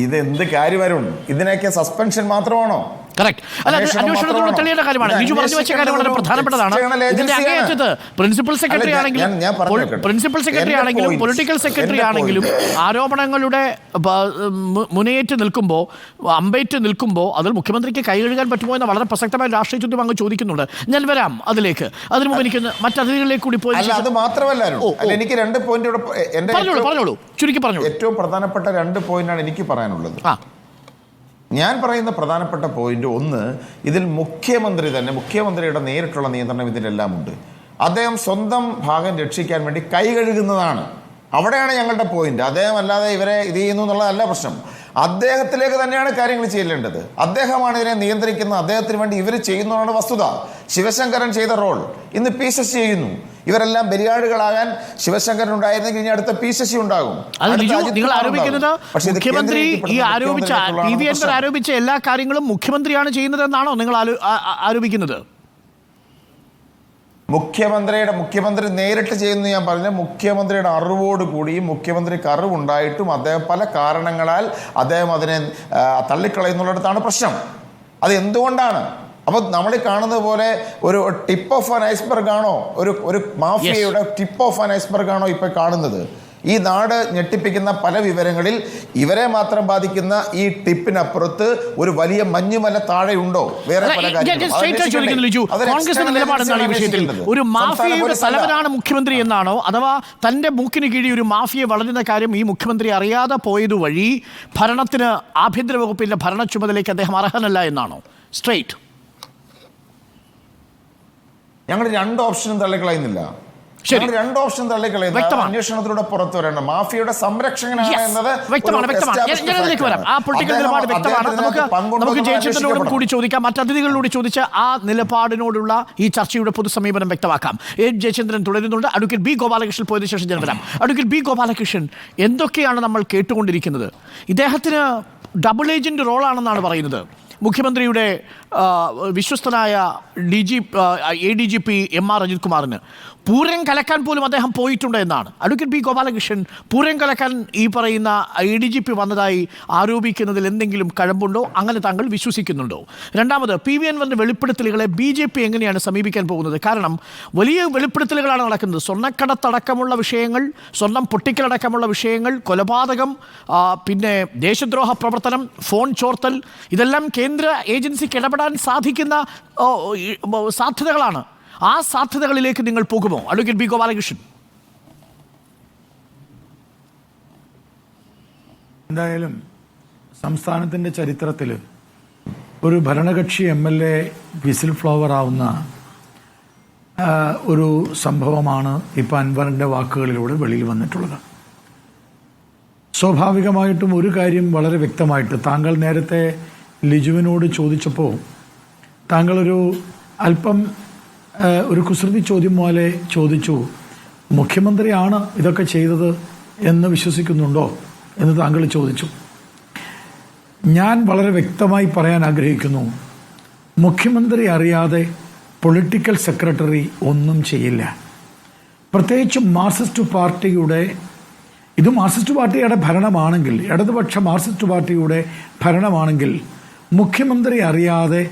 ഇതെന്ത് കാര്യവരും? ഇതിനൊക്കെ സസ്പെൻഷൻ മാത്രമാണോ? കറക്റ്റ്. അല്ല, അന്വേഷണത്തിലൂടെ തെളിയേണ്ട കാര്യമാണ്. ലിജു പറഞ്ഞു വെച്ച കാര്യം വളരെ പ്രധാനപ്പെട്ടതാണ്. ഇതിന്റെ അങ്ങേയറ്റത്ത് പ്രിൻസിപ്പൽ സെക്രട്ടറി ആണെങ്കിലും പൊളിറ്റിക്കൽ സെക്രട്ടറി ആണെങ്കിലും ആരോപണങ്ങളുടെ മുനയേറ്റ് നിൽക്കുമ്പോൾ, അമ്പേറ്റ് നിൽക്കുമ്പോൾ അതിൽ മുഖ്യമന്ത്രിക്ക് കൈ കഴുകാൻ പറ്റുമോ എന്ന വളരെ പ്രസക്തമായ രാഷ്ട്രീയ ചോദ്യം അങ്ങ് ചോദിക്കുന്നുണ്ട്. ഞാൻ വരാം അതിലേക്ക്. അതിനു മുമ്പ് എനിക്ക് മറ്റതിഥികളിലേക്ക് കൂടി പോയി. അത് മാത്രമല്ല, എനിക്ക് 2 പോയിന്റ് പറഞ്ഞോളൂ, ചുരുക്കി പറഞ്ഞോളൂ. ഏറ്റവും പ്രധാനപ്പെട്ട 2 പോയിന്റാണ് എനിക്ക് പറയാനുള്ളത്. ഞാൻ പറയുന്ന പ്രധാനപ്പെട്ട പോയിന്റ് ഒന്ന്, ഇതിൽ മുഖ്യമന്ത്രിയുടെ നേരിട്ടുള്ള നിയന്ത്രണം ഇതിലെല്ലാം ഉണ്ട്. അദ്ദേഹം സ്വന്തം ഭാഗം രക്ഷിക്കാൻ വേണ്ടി കൈ കഴുകുന്നതാണ്. അവിടെയാണ് ഞങ്ങളുടെ പോയിന്റ്. അദ്ദേഹം അല്ലാതെ ഇവരെ ഇത് ചെയ്യുന്നു എന്നുള്ളതല്ല പ്രശ്നം. അദ്ദേഹത്തിലേക്ക് തന്നെയാണ് കാര്യങ്ങൾ ചെയ്യേണ്ടത്. അദ്ദേഹമാണ് ഇതിനെ നിയന്ത്രിക്കുന്നത്. അദ്ദേഹത്തിന് വേണ്ടി ഇവർ ചെയ്യുന്നതാണ് വസ്തുത. ശിവശങ്കരൻ ചെയ്ത റോൾ ഇന്ന് PCC ചെയ്യുന്നു. ഇവരെല്ലാം ബലിയാടുകളാകാൻ ശിവശങ്കരൻ ഉണ്ടായിരുന്നെങ്കിൽ ഇനി അടുത്ത PCC ഉണ്ടാകും. നിങ്ങൾ ആരോപിക്കുന്നത് മുഖ്യമന്ത്രി ഈ ആരോപിച്ച PV അൻവർ ആരോപിച്ച എല്ലാ കാര്യങ്ങളും മുഖ്യമന്ത്രിയാണ് ചെയ്യുന്നത് എന്നാണോ നിങ്ങൾ ആരോപിക്കുന്നത്? മുഖ്യമന്ത്രി നേരിട്ട് ചെയ്യുന്നു ഞാൻ പറഞ്ഞ മുഖ്യമന്ത്രിയുടെ അറിവോട് കൂടിയും മുഖ്യമന്ത്രിക്ക് അറിവുണ്ടായിട്ടും അദ്ദേഹം പല കാരണങ്ങളാൽ അദ്ദേഹം അതിനെ തള്ളിക്കളയുന്നുള്ളിടത്താണ് പ്രശ്നം. അത് എന്തുകൊണ്ടാണ്? അപ്പോൾ നമ്മൾ കാണുന്നത് പോലെ ഒരു ടിപ്പ് ഓഫ് ആൻ ഐസ്ബർഗ് ആണോ, ഒരു മാഫിയയുടെ ടിപ്പ് ഓഫ് ആൻ ഐസ്ബർഗ് ആണോ ഇപ്പൊ കാണുന്നത്? ഈ നാട് ഞെട്ടിപ്പിക്കുന്ന പല വിവരങ്ങളിൽ ഇവരെ മാത്രം ബാധിക്കുന്ന ഈ ടിപ്പിനപ്പുറത്ത് ഒരു വലിയ മഞ്ഞുമല താഴെയുണ്ടോ? വേറെ പല ഒരു മാഫിയയുടെ തലവനാണ് മുഖ്യമന്ത്രി എന്നാണോ, അഥവാ തന്റെ മൂക്കിന് കീഴിൽ ഒരു മാഫിയ വളരുന്ന കാര്യം ഈ മുഖ്യമന്ത്രി അറിയാതെ പോയതുവഴി ഭരണത്തിന് ആഭ്യന്തര വകുപ്പിന്റെ ഭരണ ചുമതലയ്ക്ക് അദ്ദേഹം അർഹനല്ല എന്നാണോ? സ്ട്രെയിറ്റ് ഞങ്ങൾ 2 ഓപ്ഷനും തള്ളിക്കളയുന്നില്ല. 2 ഓപ്ഷൻ തള്ളിക്കളയുന്നത് അന്വേഷണത്തിലൂടെ പുറത്തു വരേണ്ട മാഫിയയുടെ സംരക്ഷകനാണ് എന്നത് നമുക്ക് ജയചന്ദ്രനോടും കൂടി ചോദിക്കാം, മറ്റതിഥികളിലൂടെ ചോദിച്ച ആ നിലപാടിനോടുള്ള ഈ ചർച്ചയുടെ പൊതുസമീപനം വ്യക്തമാക്കാം. ജയചന്ദ്രൻ തുടരുന്നുണ്ട്. അഡ്വക്കേറ്റ് B ഗോപാലകൃഷ്ണൻ പോയതിനു ശേഷം ഞാൻ വരാം. അഡ്വക്കേറ്റ് B ഗോപാലകൃഷ്ണൻ, എന്തൊക്കെയാണ് നമ്മൾ കേട്ടുകൊണ്ടിരിക്കുന്നത്? ഇദ്ദേഹത്തിന് ഡബിൾ ഏജന്റ് റോളാണെന്നാണ് പറയുന്നത്. മുഖ്യമന്ത്രിയുടെ വിശ്വസ്തനായ ADGP MR അജിത് കുമാറിന് പൂരം കലക്കാൻ പോലും അദ്ദേഹം പോയിട്ടുണ്ട് എന്നാണ്. അഡ്വക്കേറ്റ് B ഗോപാലകൃഷ്ണൻ, പൂരം കലക്കാൻ ഈ പറയുന്ന ADGP വന്നതായി ആരോപിക്കുന്നതിൽ എന്തെങ്കിലും കഴമ്പുണ്ടോ? അങ്ങനെ താങ്കൾ വിശ്വസിക്കുന്നുണ്ടോ? രണ്ടാമത്, PV അൻവറിന്റെ വെളിപ്പെടുത്തലുകളെ BJP എങ്ങനെയാണ് സമീപിക്കാൻ പോകുന്നത്? കാരണം വലിയ വെളിപ്പെടുത്തലുകളാണ് നടക്കുന്നത്. സ്വർണ്ണക്കടത്തടക്കമുള്ള വിഷയങ്ങൾ, സ്വർണം പൊട്ടിക്കലടക്കമുള്ള വിഷയങ്ങൾ, കൊലപാതകം, പിന്നെ ദേശദ്രോഹ പ്രവർത്തനം, ഫോൺ ചോർത്തൽ, ഇതെല്ലാം കേന്ദ്ര ഏജൻസിക്ക് ഇടപെടാൻ സാധിക്കുന്ന സാധ്യതകളാണ്. ആ സാധ്യതകളിലേക്ക് നിങ്ങൾ പോകുമോ അഡ്വക്കേറ്റ് B ഗോപാലകൃഷ്ണൻ? എന്തായാലും സംസ്ഥാനത്തിൻ്റെ ചരിത്രത്തിൽ ഒരു ഭരണകക്ഷി MLA വിസിൽ ഫ്ലവർ ആവുന്ന ഒരു സംഭവമാണ് ഇപ്പം അൻവറിൻ്റെ വാക്കുകളിലൂടെ വെളിയിൽ വന്നിട്ടുള്ളത്. സ്വാഭാവികമായിട്ടും ഒരു കാര്യം വളരെ വ്യക്തമായിട്ട് താങ്കൾ നേരത്തെ ലിജുവിനോട് ചോദിച്ചപ്പോൾ താങ്കളൊരു അല്പം ഒരു കുസൃതി ചോദ്യം പോലെ ചോദിച്ചു, മുഖ്യമന്ത്രിയാണ് ഇതൊക്കെ ചെയ്തത് എന്ന് വിശ്വസിക്കുന്നുണ്ടോ എന്ന് താങ്കൾ ചോദിച്ചു. ഞാൻ വളരെ വ്യക്തമായി പറയാൻ ആഗ്രഹിക്കുന്നു, മുഖ്യമന്ത്രി അറിയാതെ പൊളിറ്റിക്കൽ സെക്രട്ടറി ഒന്നും ചെയ്യില്ല. പ്രത്യേകിച്ചും മാർക്സിസ്റ്റ് പാർട്ടിയുടെ ഭരണമാണെങ്കിൽ, ഇടതുപക്ഷ മാർക്സിസ്റ്റ് പാർട്ടിയുടെ ഭരണമാണെങ്കിൽ മുഖ്യമന്ത്രി അറിയാതെ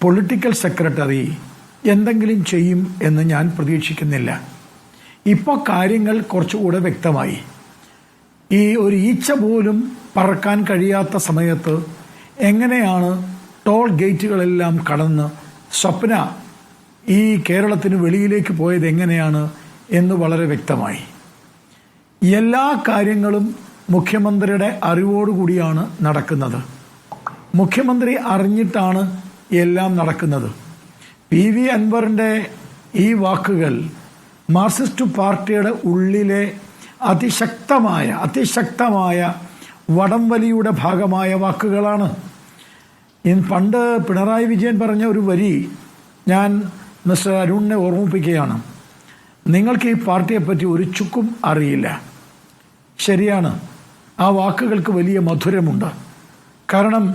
പൊളിറ്റിക്കൽ സെക്രട്ടറി എന്തെങ്കിലും ചെയ്യും എന്ന് ഞാൻ പ്രതീക്ഷിക്കുന്നില്ല. ഇപ്പോൾ കാര്യങ്ങൾ കുറച്ചുകൂടെ വ്യക്തമായി. ഈ ഒരു ഈച്ച പോലും പറക്കാൻ കഴിയാത്ത സമയത്ത് എങ്ങനെയാണ് ടോൾ ഗേറ്റുകളെല്ലാം കടന്ന് സ്വപ്ന ഈ കേരളത്തിന് വെളിയിലേക്ക് പോയത് എങ്ങനെയാണ് എന്ന് വളരെ വ്യക്തമായി. എല്ലാ കാര്യങ്ങളും മുഖ്യമന്ത്രിയുടെ അറിവോടുകൂടിയാണ് നടക്കുന്നത്. മുഖ്യമന്ത്രി അറിഞ്ഞിട്ടാണ് എല്ലാം നടക്കുന്നത്. PV അൻവറിൻ്റെ ഈ വാക്കുകൾ മാർക്സിസ്റ്റ് പാർട്ടിയുടെ ഉള്ളിലെ അതിശക്തമായ വടംവലിയുടെ ഭാഗമായ വാക്കുകളാണ്. പണ്ട് പിണറായി വിജയൻ പറഞ്ഞ ഒരു വരി ഞാൻ മിസ്റ്റർ അരുണിനെ ഓർമ്മിപ്പിക്കുകയാണ്. നിങ്ങൾക്ക് ഈ പാർട്ടിയെപ്പറ്റി ഒരു ചുക്കും അറിയില്ല. ശരിയാണ്, ആ വാക്കുകൾക്ക് വലിയ മധുരമുണ്ട്. കാരണം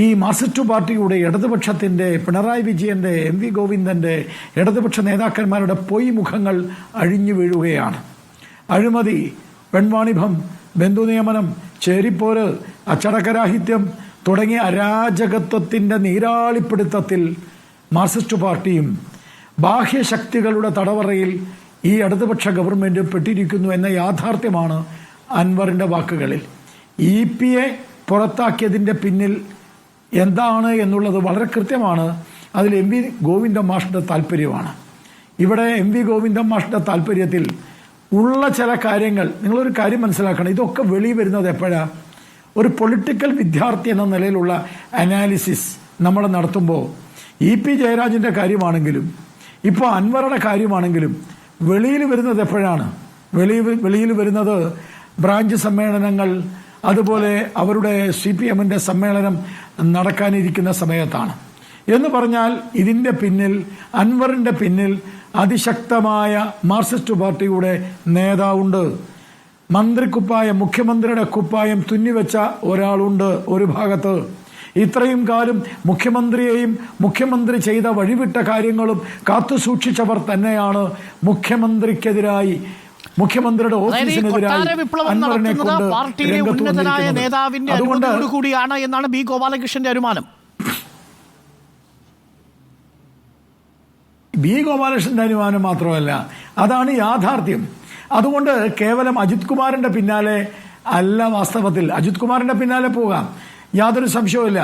ഈ മാർക്സിസ്റ്റ് പാർട്ടിയുടെ ഇടതുപക്ഷത്തിൻ്റെ, പിണറായി വിജയൻ്റെ, MV ഗോവിന്ദൻ്റെ, ഇടതുപക്ഷ നേതാക്കന്മാരുടെ പൊയ് മുഖങ്ങൾ അഴിഞ്ഞു വീഴുകയാണ്. അഴിമതി, പെൺവാണിഭം, ബന്ധുനിയമനം, ചേരിപ്പോര്, അച്ചടക്കരാഹിത്യം തുടങ്ങിയ അരാജകത്വത്തിൻ്റെ നീരാളിപ്പിടുത്തത്തിൽ മാർക്സിസ്റ്റ് പാർട്ടിയും ബാഹ്യശക്തികളുടെ തടവറയിൽ ഈ ഇടതുപക്ഷ ഗവൺമെൻറ് പെട്ടിരിക്കുന്നു എന്ന യാഥാർത്ഥ്യമാണ് അൻവറിൻ്റെ വാക്കുകളിൽ. EP പുറത്താക്കിയതിൻ്റെ പിന്നിൽ എന്താണ് എന്നുള്ളത് വളരെ കൃത്യമാണ്. അതിൽ MV ഗോവിന്ദൻ മാഷിൻ്റെ താല്പര്യമാണ്. ഇവിടെ MV ഗോവിന്ദൻ മാഷിൻ്റെ താല്പര്യത്തിൽ ഉള്ള ചില കാര്യങ്ങൾ, നിങ്ങളൊരു കാര്യം മനസ്സിലാക്കണം, ഇതൊക്കെ വെളി വരുന്നത് എപ്പോഴാണ്? ഒരു പൊളിറ്റിക്കൽ വിദ്യാർത്ഥി എന്ന നിലയിലുള്ള അനാലിസിസ് നമ്മൾ നടത്തുമ്പോൾ EP ജയരാജൻ്റെ കാര്യമാണെങ്കിലും ഇപ്പോൾ അൻവറുടെ കാര്യമാണെങ്കിലും വെളിയിൽ വരുന്നത് എപ്പോഴാണ്? വെളിയിൽ വരുന്നത് ബ്രാഞ്ച് സമ്മേളനങ്ങൾ, അതുപോലെ അവരുടെ CPMൻ്റെ സമ്മേളനം നടക്കാനിരിക്കുന്ന സമയത്താണ്. എന്ന് പറഞ്ഞാൽ ഇതിൻ്റെ പിന്നിൽ, അൻവറിൻ്റെ പിന്നിൽ അതിശക്തമായ മാർക്സിസ്റ്റ് പാർട്ടിയുടെ നേതാവുണ്ട്. മന്ത്രിക്കുപ്പായം, മുഖ്യമന്ത്രിയുടെ കുപ്പായം തുന്നിവെച്ച ഒരാളുണ്ട് ഒരു ഭാഗത്ത്. ഇത്രയും കാലം മുഖ്യമന്ത്രിയെയും മുഖ്യമന്ത്രി ചെയ്ത വഴിവിട്ട കാര്യങ്ങളും കാത്തുസൂക്ഷിച്ചവർ തന്നെയാണ് മുഖ്യമന്ത്രിക്കെതിരായി, മുഖ്യമന്ത്രിയുടെ ഓഫീസിനെതിരായി അൻവറിനെ കൊണ്ട് രംഗത്ത് വന്നിരിക്കുന്നത്. അതുകൊണ്ട് കൂടിയാണ് എന്നാണ് B ഗോപാലകൃഷ്ണന്റെ അനുമാനം. B ഗോപാലകൃഷ്ണന്റെ അനുമാനം മാത്രമല്ല, അതാണ് യാഥാർത്ഥ്യം. അതുകൊണ്ട് കേവലം അജിത് കുമാറിന്റെ പിന്നാലെ അല്ല, വാസ്തവത്തിൽ അജിത് കുമാറിന്റെ പിന്നാലെ പോകാം, യാതൊരു സംശയവുമില്ല,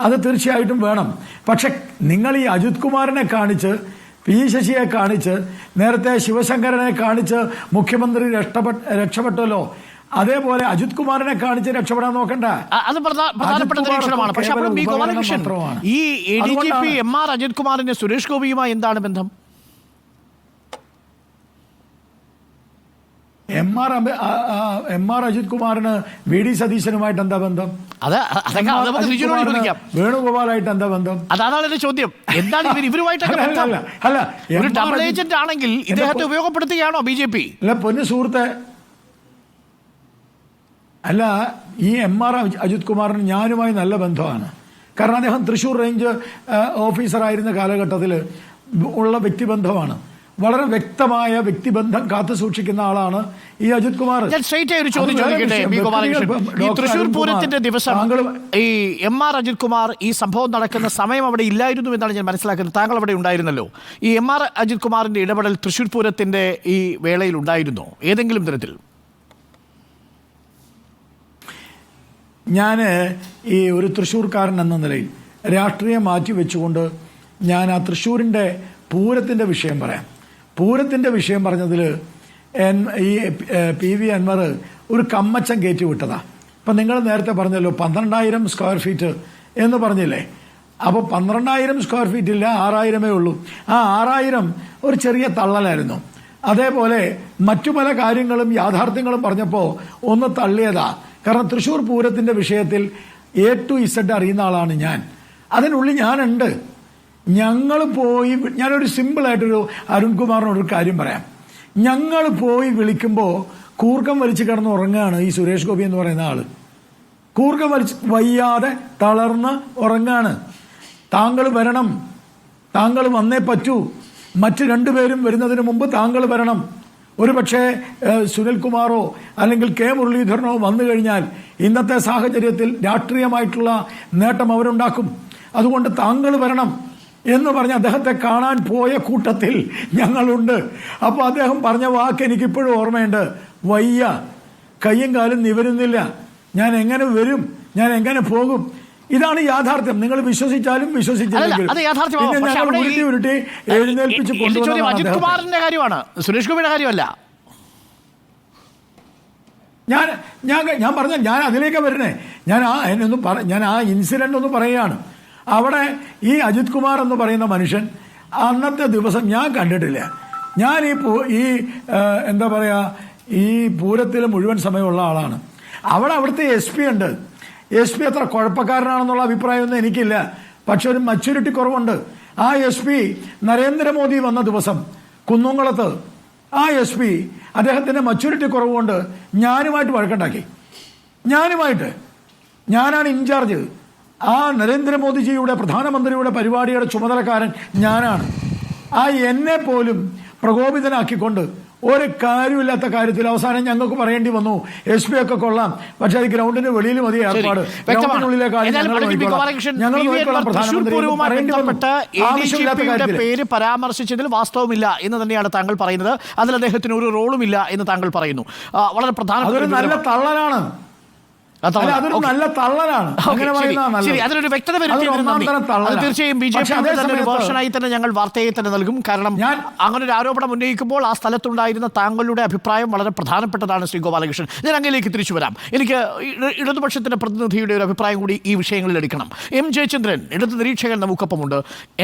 അത് തീർച്ചയായിട്ടും വേണം. പക്ഷെ നിങ്ങൾ ഈ അജിത് കുമാറിനെ കാണിച്ച്, P ശശിയെ കാണിച്ച്, നേരത്തെ ശിവശങ്കരനെ കാണിച്ച് മുഖ്യമന്ത്രി രക്ഷപ്പെട്ടല്ലോ, അതേപോലെ അജിത് കുമാറിനെ കാണിച്ച് രക്ഷപ്പെടാൻ നോക്കണ്ട. അത് പ്രധാനപ്പെട്ട നിരീക്ഷണമാണ്. പക്ഷെ അപ്പോൾ B ഗോപാലകൃഷ്ണൻ, ഈ ADGP MR അജിത് കുമാറിന് സുരേഷ് ഗോപിയുമായി എന്താണ് ബന്ധം? MR അജിത് കുമാറിന് VD സതീശനുമായിട്ട് എന്താ ബന്ധം? വേണുഗോപാലായിട്ട് എന്താ ബന്ധം? അതാണ് എന്റെ ചോദ്യം. എന്താണ് ഇവരുമായിട്ടൊക്കെ ബന്ധം? ഒരു ഡബിൾ ഏജന്റ് ആണെങ്കിൽ ഇദ്ദേഹത്തെ ഉപയോഗപ്പെടുത്തുകയാണോ BJP? അല്ല പൊന്നു സുഹൃത്തെ, അല്ല, ഈ MR അജിത് കുമാറിന് ഞാനുമായി നല്ല ബന്ധമാണ്. കാരണം അദ്ദേഹം തൃശ്ശൂർ റേഞ്ച് ഓഫീസറായിരുന്ന കാലഘട്ടത്തിൽ ഉള്ള വ്യക്തിബന്ധമാണ്. വളരെ വ്യക്തമായ വ്യക്തിബന്ധം കാത്തു സൂക്ഷിക്കുന്ന ആളാണ് ഈ അജിത് കുമാർ. ഞാൻ സ്ട്രൈറ്റ് ആയി ഒരു ചോദ്യം ചോദിക്കട്ടെ B ഗോപാലകൃഷ്ണൻ. ഈ തൃശ്ശൂർ പൂരത്തിന്റെ ദിവസം ഈ MR അജിത് കുമാർ ഈ സംഭവം നടക്കുന്ന സമയം അവിടെ ഇല്ലായിരുന്നു എന്നാണ് ഞാൻ മനസ്സിലാക്കുന്നത്. താങ്കൾ അവിടെ ഉണ്ടായിരുന്നല്ലോ. ഈ MR അജിത് കുമാറിന്റെ ഇടപെടൽ തൃശ്ശൂർ പൂരത്തിന്റെ ഈ വേളയിൽ ഉണ്ടായിരുന്നോ ഏതെങ്കിലും തരത്തിൽ? ഞാൻ ഈ ഒരു തൃശ്ശൂർക്കാരൻ എന്ന നിലയിൽ രാഷ്ട്രീയം മാറ്റി വെച്ചുകൊണ്ട് ഞാൻ ആ തൃശ്ശൂരിൻ്റെ പൂരത്തിൻ്റെ വിഷയം പറയാം. പൂരത്തിൻ്റെ വിഷയം പറഞ്ഞതിൽ ഈ PV അൻവർ ഒരു കമ്മച്ചം കയറ്റി വിട്ടതാണ്. ഇപ്പം നിങ്ങൾ നേരത്തെ പറഞ്ഞല്ലോ 12,000 സ്ക്വയർ ഫീറ്റ് എന്ന് പറഞ്ഞില്ലേ? അപ്പോൾ 12,000 സ്ക്വയർ ഫീറ്റ് ഇല്ല, 6,000 ഉള്ളൂ. ആ 6,000 ഒരു ചെറിയ തള്ളലായിരുന്നു. അതേപോലെ മറ്റു പല കാര്യങ്ങളും യാഥാർത്ഥ്യങ്ങളും പറഞ്ഞപ്പോൾ ഒന്ന് തള്ളിയതാ. കാരണം തൃശ്ശൂർ പൂരത്തിൻ്റെ വിഷയത്തിൽ A to Z അറിയുന്ന ആളാണ് ഞാൻ. അതിനുള്ളിൽ ഞാനുണ്ട്. ഞങ്ങൾ പോയി, ഞാനൊരു സിമ്പിളായിട്ടൊരു അരുൺകുമാറിനോടൊരു കാര്യം പറയാം. ഞങ്ങൾ പോയി വിളിക്കുമ്പോൾ കൂർക്കം വലിച്ച് കിടന്ന് ഉറങ്ങുകയാണ് ഈ സുരേഷ് ഗോപി എന്ന് പറയുന്ന ആള്. കൂർക്കം വലിച്ച് വയ്യാതെ തളർന്ന് ഉറങ്ങാണ്. താങ്കൾ വരണം, താങ്കൾ വന്നേ പറ്റൂ, മറ്റ് രണ്ടുപേരും വരുന്നതിന് മുമ്പ് താങ്കൾ വരണം. ഒരു പക്ഷേ സുനിൽകുമാറോ അല്ലെങ്കിൽ K മുരളീധരനോ വന്നു കഴിഞ്ഞാൽ ഇന്നത്തെ സാഹചര്യത്തിൽ രാഷ്ട്രീയമായിട്ടുള്ള നേട്ടം അവരുണ്ടാക്കും. അതുകൊണ്ട് താങ്കൾ വരണം എന്ന് പറഞ്ഞ് അദ്ദേഹത്തെ കാണാൻ പോയ കൂട്ടത്തിൽ ഞങ്ങളുണ്ട്. അപ്പോൾ അദ്ദേഹം പറഞ്ഞ വാക്ക് എനിക്കിപ്പോഴും ഓർമ്മയുണ്ട്. വയ്യ, കയ്യും കാലും നിവരുന്നില്ല, ഞാൻ എങ്ങനെ വരും, ഞാൻ എങ്ങനെ പോകും ഇതാണ് യാഥാർത്ഥ്യം. നിങ്ങൾ വിശ്വസിച്ചാലും വിശ്വസിച്ചില്ലെങ്കിലും അത് യാഥാർത്ഥ്യമാവും. പിന്നെ പക്ഷേ ഞങ്ങൾ അവിടെ ഉരുട്ടി ഉരുട്ടി എഴുന്നേൽപ്പിച്ച് എന്റെ ചോദ്യം അജിത് കൊണ്ടുവന്നതാണ് കുമാറിന്റെ കാര്യമാണ്, സുരേഷ് ഗോപിയുടെ കാര്യമല്ല. ഞാൻ പറഞ്ഞ ഞാൻ അതിലേക്ക് വരണേ. ഞാൻ ആ ഇൻസിഡന്റ് ഒന്ന് പറയുകയാണ്. അവിടെ ഈ അജിത് കുമാർ എന്ന് പറയുന്ന മനുഷ്യൻ അന്നത്തെ ദിവസം ഞാൻ കണ്ടിട്ടില്ല. ഞാൻ ഈ എന്താ പറയാ, ഈ പൂരത്തിൽ മുഴുവൻ സമയമുള്ള ആളാണ്. അവിടുത്തെ SP ഉണ്ട്. SP അത്ര കുഴപ്പക്കാരനാണെന്നുള്ള അഭിപ്രായമൊന്നും എനിക്കില്ല. പക്ഷെ ഒരു മച്യൂരിറ്റി കുറവുണ്ട്. ആ SP നരേന്ദ്രമോദി വന്ന ദിവസം കുന്നംകുളത്ത് ആ SP അദ്ദേഹത്തിന്റെ മച്യൂരിറ്റി കുറവുകൊണ്ട് ഞാനുമായിട്ട് വഴക്കുണ്ടാക്കി. ഞാനാണ് ഇൻചാർജ്. ആ നരേന്ദ്രമോദിജിയുടെ പ്രധാനമന്ത്രിയുടെ പരിപാടിയുടെ ചുമതലക്കാരൻ ഞാനാണ്. എന്നെ പോലും പ്രകോപിതനാക്കിക്കൊണ്ട് ഒരു കാര്യമില്ലാത്ത കാര്യത്തിൽ അവസാനം ഞങ്ങൾക്ക് പറയേണ്ടി വന്നു SP ഒക്കെ കൊള്ളാം, പക്ഷെ അത് ഗ്രൗണ്ടിന് വെളിയിൽ മതി ഏർപ്പാട്, പേര് പരാമർശിച്ചതിൽ വാസ്തവമില്ല എന്ന് തന്നെയാണ് താങ്കൾ പറയുന്നത്. അതിൽ അദ്ദേഹത്തിന് ഒരു റോളുമില്ല എന്ന് താങ്കൾ പറയുന്നു. വളരെ പ്രധാനപ്പെട്ട നല്ല തള്ളലാണ്. അതൊരു നല്ല തള്ളലാണ്. അതിനൊരു വ്യക്തത തീർച്ചയായും BJP ഒരു വേർഷനായി തന്നെ ഞങ്ങൾ വാർത്തയെ തന്നെ നൽകും. കാരണം അങ്ങനെ ഒരു ആരോപണം ഉന്നയിക്കുമ്പോൾ ആ സ്ഥലത്തുണ്ടായിരുന്ന താങ്കളുടെ അഭിപ്രായം വളരെ പ്രധാനപ്പെട്ടതാണ്. ശ്രീ ഗോപാലകൃഷ്ണൻ, ഞാൻ അങ്ങയിലേക്ക് തിരിച്ചു വരാം. എനിക്ക് ഇടതുപക്ഷത്തിന്റെ പ്രതിനിധിയുടെ ഒരു അഭിപ്രായം കൂടി ഈ വിഷയങ്ങളിൽ എടുക്കണം. M. ജയചന്ദ്രൻ, ഇടതു നിരീക്ഷകൻ നമുക്കൊപ്പമുണ്ട്.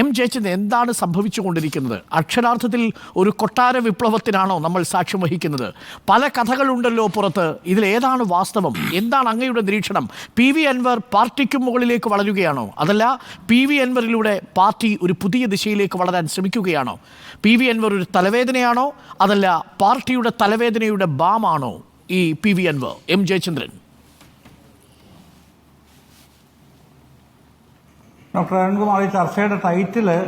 M. ജയചന്ദ്രൻ, എന്താണ് സംഭവിച്ചുകൊണ്ടിരിക്കുന്നത്? അക്ഷരാർത്ഥത്തിൽ ഒരു കൊട്ടാര വിപ്ലവത്തിനാണോ നമ്മൾ സാക്ഷ്യം വഹിക്കുന്നത്? പല കഥകളുണ്ടല്ലോ പുറത്ത്. ഇതിലേതാണ് വാസ്തവം? എന്താണ് അങ്ങയുടെ നിരീക്ഷണം? PV അൻവർ പാർട്ടിക്ക് മുകളിലേക്ക് വളരുകയാണോ, അതല്ല PV അൻവറിലൂടെ പാർട്ടി ഒരു പുതിയ ദിശയിലേക്ക് വളരാൻ ശ്രമിക്കുകയാണോ? PV അൻവർ ഒരു തലവേദനയാണോ, അതല്ല പാർട്ടിയുടെ തലവേദനയുടെ ബാമാണോ ഈ PV Anvar? M. Jayachandran. Doctor Arunkumar, ഈ ചർച്ചയുടെ ടൈറ്റില്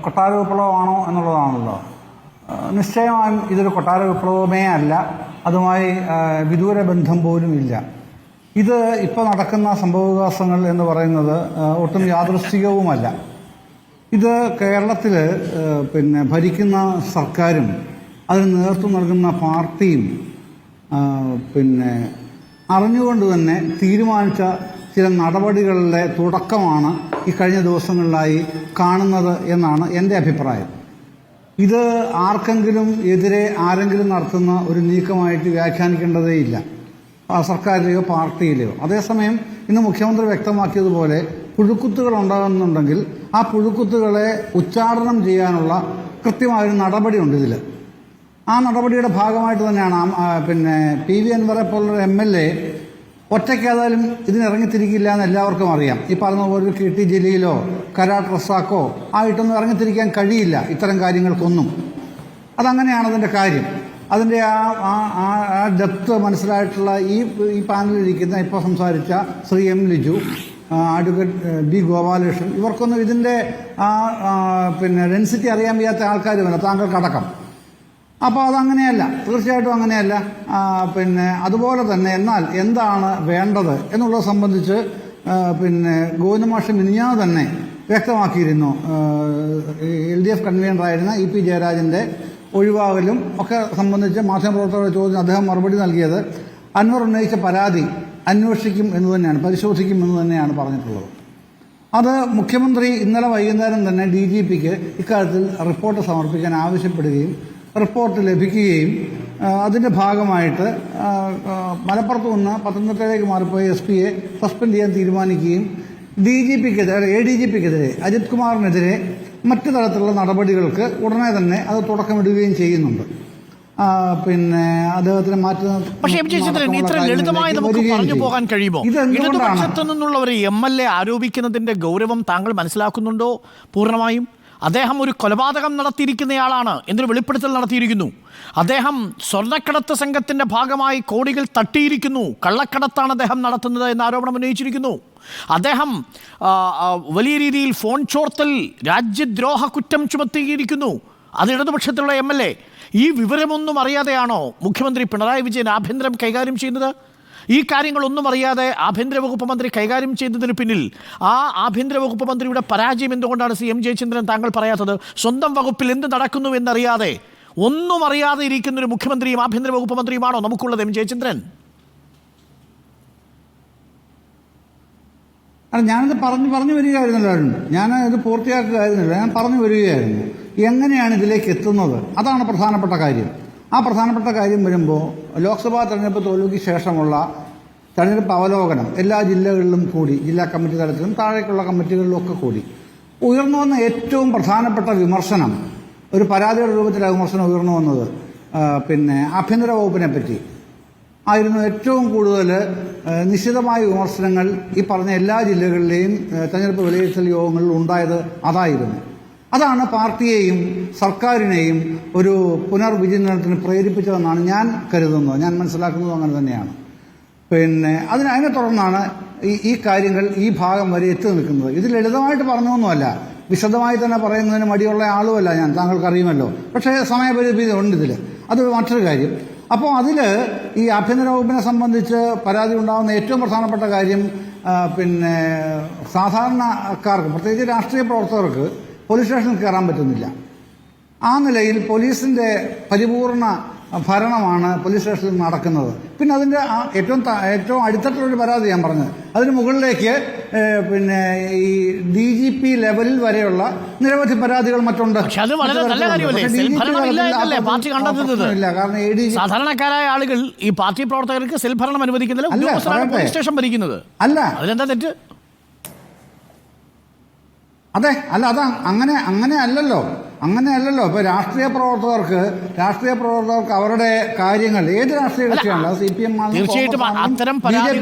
കൊട്ടാര വിപ്ലവമാണോ എന്നുള്ളതാണല്ലോ. നിശ്ചയമായും ഇതൊരു കൊട്ടാര വിപ്ലവമേ അല്ല. അതുമായി വിദൂര ബന്ധം പോലും ഇല്ല. ഇത് ഇപ്പോൾ നടക്കുന്ന സംഭവവികാസങ്ങൾ എന്ന് പറയുന്നത് ഒട്ടും യാദൃശ്ചികവുമല്ല. ഇത് കേരളത്തിൽ ഭരിക്കുന്ന സർക്കാരും അതിന് നേതൃത്വം നൽകുന്ന പാർട്ടിയും അറിഞ്ഞുകൊണ്ട് തന്നെ തീരുമാനിച്ച ചില നടപടികളുടെ തുടക്കമാണ് ഈ കഴിഞ്ഞ ദിവസങ്ങളിലായി കാണുന്നത് എന്നാണ് എൻ്റെ അഭിപ്രായം. ഇത് ആർക്കെങ്കിലും എതിരെ ആരെങ്കിലും നടത്തുന്ന ഒരു നീക്കമായിട്ട് വ്യാഖ്യാനിക്കേണ്ടതേയില്ല, സർക്കാരിലെയോ പാർട്ടിയിലെയോ. അതേസമയം ഇന്ന് മുഖ്യമന്ത്രി വ്യക്തമാക്കിയതുപോലെ പുഴുക്കുത്തുകൾ ഉണ്ടാകുന്നുണ്ടെങ്കിൽ ആ പുഴുക്കുത്തുകളെ ഉച്ചാടനം ചെയ്യാനുള്ള കൃത്യമായൊരു നടപടിയുണ്ട് ഇതിൽ. ആ നടപടിയുടെ ഭാഗമായിട്ട് തന്നെയാണ് PV അൻവറെ പോലുള്ളൊരു MLA ഒറ്റയ്ക്കാതായാലും ഇതിനിറങ്ങിത്തിരിക്കില്ല എന്ന് എല്ലാവർക്കും അറിയാം. ഈ പറഞ്ഞതുപോലെ KT ജലീലോ കരാട്ട് റസാക്കോ ആയിട്ടൊന്നും ഇറങ്ങിത്തിരിക്കാൻ കഴിയില്ല ഇത്തരം കാര്യങ്ങൾക്കൊന്നും. അതങ്ങനെയാണ് അതിൻ്റെ കാര്യം. അതിൻ്റെ ആ ഡെപ്ത് മനസ്സിലായിട്ടുള്ള ഈ പാനലിലിരിക്കുന്ന ഇപ്പോൾ സംസാരിച്ച Shri M. Liju, advocate B. Gopalakrishnan, ഇവർക്കൊന്നും ഇതിൻ്റെ ഡെൻസിറ്റി അറിയാൻ വയ്യാത്ത ആൾക്കാരുമല്ല, താങ്കൾക്കടക്കം. അപ്പോൾ അതങ്ങനെയല്ല, തീർച്ചയായിട്ടും അങ്ങനെയല്ല. അതുപോലെ തന്നെ എന്നാൽ എന്താണ് വേണ്ടത് എന്നുള്ളത് സംബന്ധിച്ച് ഗോവിന്ദമാഷ് മിനിഞ്ഞാന്ന് തന്നെ വ്യക്തമാക്കിയിരുന്നു. LDF കൺവീനറായിരുന്ന EP ജയരാജൻ്റെ ഒഴിവാകലും ഒക്കെ സംബന്ധിച്ച് മാധ്യമപ്രവർത്തകരുടെ ചോദ്യം അദ്ദേഹം മറുപടി നൽകിയത് അൻവർ ഉന്നയിച്ച പരാതി അന്വേഷിക്കും എന്ന് തന്നെയാണ്, പരിശോധിക്കും എന്ന് തന്നെയാണ് പറഞ്ഞിട്ടുള്ളത്. അത് മുഖ്യമന്ത്രി ഇന്നലെ വൈകുന്നേരം തന്നെ DGPക്ക് ഇക്കാര്യത്തിൽ റിപ്പോർട്ട് സമർപ്പിക്കാൻ ആവശ്യപ്പെടുകയും റിപ്പോർട്ട് ലഭിക്കുകയും അതിൻ്റെ ഭാഗമായിട്ട് മലപ്പുറത്ത് നിന്ന് പത്തനംതിട്ടയിലേക്ക് മാറിപ്പോയ SP-യെ സസ്പെൻഡ് ചെയ്യാൻ തീരുമാനിക്കുകയും DGPക്കെതിരെ ADGPക്കെതിരെ അജിത് കുമാറിനെതിരെ മറ്റു തരത്തിലുള്ള നടപടികൾക്ക് ഉടനെ തന്നെ അത് തുടക്കമിടുകയും ചെയ്യുന്നുണ്ട്. അദ്ദേഹത്തിന് പക്ഷേ M. ജയചന്ദ്രൻ, ഇത്ര ലളിതമായി നമുക്ക് പറഞ്ഞു പോകാൻ കഴിയുമോ? ഇടതുപക്ഷത്തു നിന്നുള്ള ഒരു MLA ആരോപിക്കുന്നതിന്റെ ഗൗരവം താങ്കൾ മനസ്സിലാക്കുന്നുണ്ടോ പൂർണ്ണമായും? അദ്ദേഹം ഒരു കൊലപാതകം നടത്തിയിരിക്കുന്നയാളാണ് എന്നൊരു വെളിപ്പെടുത്തൽ നടത്തിയിരിക്കുന്നു. അദ്ദേഹം സ്വർണ്ണക്കടത്ത് സംഘത്തിന്റെ ഭാഗമായി കോടികൾ തട്ടിയിരിക്കുന്നു, കള്ളക്കടത്താണ് അദ്ദേഹം നടത്തുന്നത് എന്ന ആരോപണം ഉന്നയിച്ചിരിക്കുന്നു. അദ്ദേഹം വലിയ രീതിയിൽ ഫോൺ ചോർത്തൽ, രാജ്യദ്രോഹ കുറ്റം ചുമത്തിയിരിക്കുന്നു. അത് ഇടതുപക്ഷത്തിലുള്ള MLA. ഈ വിവരമൊന്നും അറിയാതെയാണോ മുഖ്യമന്ത്രി പിണറായി വിജയൻ ആഭ്യന്തരം കൈകാര്യം ചെയ്യുന്നത്? ഈ കാര്യങ്ങളൊന്നും അറിയാതെ ആഭ്യന്തര വകുപ്പ് മന്ത്രി കൈകാര്യം ചെയ്തതിന് പിന്നിൽ ആ ആഭ്യന്തര വകുപ്പ് മന്ത്രിയുടെ പരാജയം എന്തുകൊണ്ടാണ് M. ജയചന്ദ്രൻ താങ്കൾ പറയാത്തത്? സ്വന്തം വകുപ്പിൽ എന്ത് നടക്കുന്നു എന്നറിയാതെ, ഒന്നും അറിയാതെ ഇരിക്കുന്നൊരു മുഖ്യമന്ത്രിയും ആഭ്യന്തര വകുപ്പ് മന്ത്രിയുമാണോ നമുക്കുള്ളത് M. ജയചന്ദ്രൻ? അല്ല, ഞാനിത് പറഞ്ഞു വരികയായിരുന്നല്ലോ അരുൺ. ഞാനിത് പൂർത്തിയാക്കുകയായിരുന്നില്ല, ഞാൻ പറഞ്ഞു വരികയായിരുന്നു. എങ്ങനെയാണ് ഇതിലേക്ക് എത്തുന്നത്, അതാണ് പ്രധാനപ്പെട്ട കാര്യം. ആ പ്രധാനപ്പെട്ട കാര്യം വരുമ്പോൾ ലോക്സഭാ തെരഞ്ഞെടുപ്പ് തോൽവിക്ക് ശേഷമുള്ള തെരഞ്ഞെടുപ്പ് അവലോകനം എല്ലാ ജില്ലകളിലും കൂടി, ജില്ലാ കമ്മിറ്റി തലത്തിലും താഴേക്കുള്ള കമ്മിറ്റികളിലും ഒക്കെ കൂടി ഉയർന്നു വന്ന ഏറ്റവും പ്രധാനപ്പെട്ട വിമർശനം, ഒരു പരാതിയുടെ രൂപത്തിലെ വിമർശനം ഉയർന്നു വന്നത് ആഭ്യന്തര വകുപ്പിനെ പറ്റി ആയിരുന്നു. ഏറ്റവും കൂടുതൽ നിശ്ചിതമായ വിമർശനങ്ങൾ ഈ പറഞ്ഞ എല്ലാ ജില്ലകളിലെയും തെരഞ്ഞെടുപ്പ് വിലയിരുത്തൽ യോഗങ്ങളിൽ ഉണ്ടായത് അതായിരുന്നു. അതാണ് പാർട്ടിയെയും സർക്കാരിനെയും ഒരു പുനർവിചിന്തനത്തിന് പ്രേരിപ്പിച്ചതെന്നാണ് ഞാൻ കരുതുന്നത്, ഞാൻ മനസ്സിലാക്കുന്നത് അങ്ങനെ തന്നെയാണ്. അതിനെ തുടർന്നാണ് ഈ കാര്യങ്ങൾ ഈ ഭാഗം വരെ എത്തി നിൽക്കുന്നത്. ഇത് ലളിതമായിട്ട് പറഞ്ഞൊന്നുമല്ല, വിശദമായി തന്നെ പറയുന്നതിന് മടിയുള്ള ആളുമല്ല ഞാൻ, താങ്കൾക്കറിയുമല്ലോ. പക്ഷേ സമയപരിധി ഉണ്ട് ഇതിൽ, അത് മറ്റൊരു കാര്യം. അപ്പോൾ അതിൽ ഈ ആഭ്യന്തര വകുപ്പിനെ സംബന്ധിച്ച് പരാതി ഉണ്ടാകുന്ന ഏറ്റവും പ്രധാനപ്പെട്ട കാര്യം സാധാരണക്കാർക്ക്, പ്രത്യേകിച്ച് രാഷ്ട്രീയ പ്രവർത്തകർക്ക് പോലീസ് സ്റ്റേഷനിൽ കയറാൻ പറ്റുന്നില്ല. ആ നിലയിൽ പോലീസിൻ്റെ പരിപൂർണ ഭരണമാണ് പോലീസ് സ്റ്റേഷനിൽ നടക്കുന്നത്. പിന്നെ അതിൻ്റെ ഏറ്റവും അടിത്തട്ടിലൊരു പരാതി ഞാൻ പറഞ്ഞത്, അതിന് മുകളിലേക്ക് ഈ DGP ലെവലിൽ വരെയുള്ള നിരവധി പരാതികൾ മറ്റുണ്ട്. കാരണം സാധാരണക്കാരായ ആളുകൾ ഈ പാർട്ടി പ്രവർത്തകർക്ക് സെൽ ഭരണം അനുവദിക്കുന്നില്ല, പോലീസ് സ്റ്റേഷൻ ഭരിക്കുന്നത് അല്ല. അതിലെന്താ തെറ്റ്? അതെ, അല്ല, അതാ അങ്ങനെ അല്ലല്ലോ. ഇപ്പൊ രാഷ്ട്രീയ പ്രവർത്തകർക്ക് അവരുടെ കാര്യങ്ങൾ, ഏത് രാഷ്ട്രീയ കക്ഷിയാണല്ലോ, CPM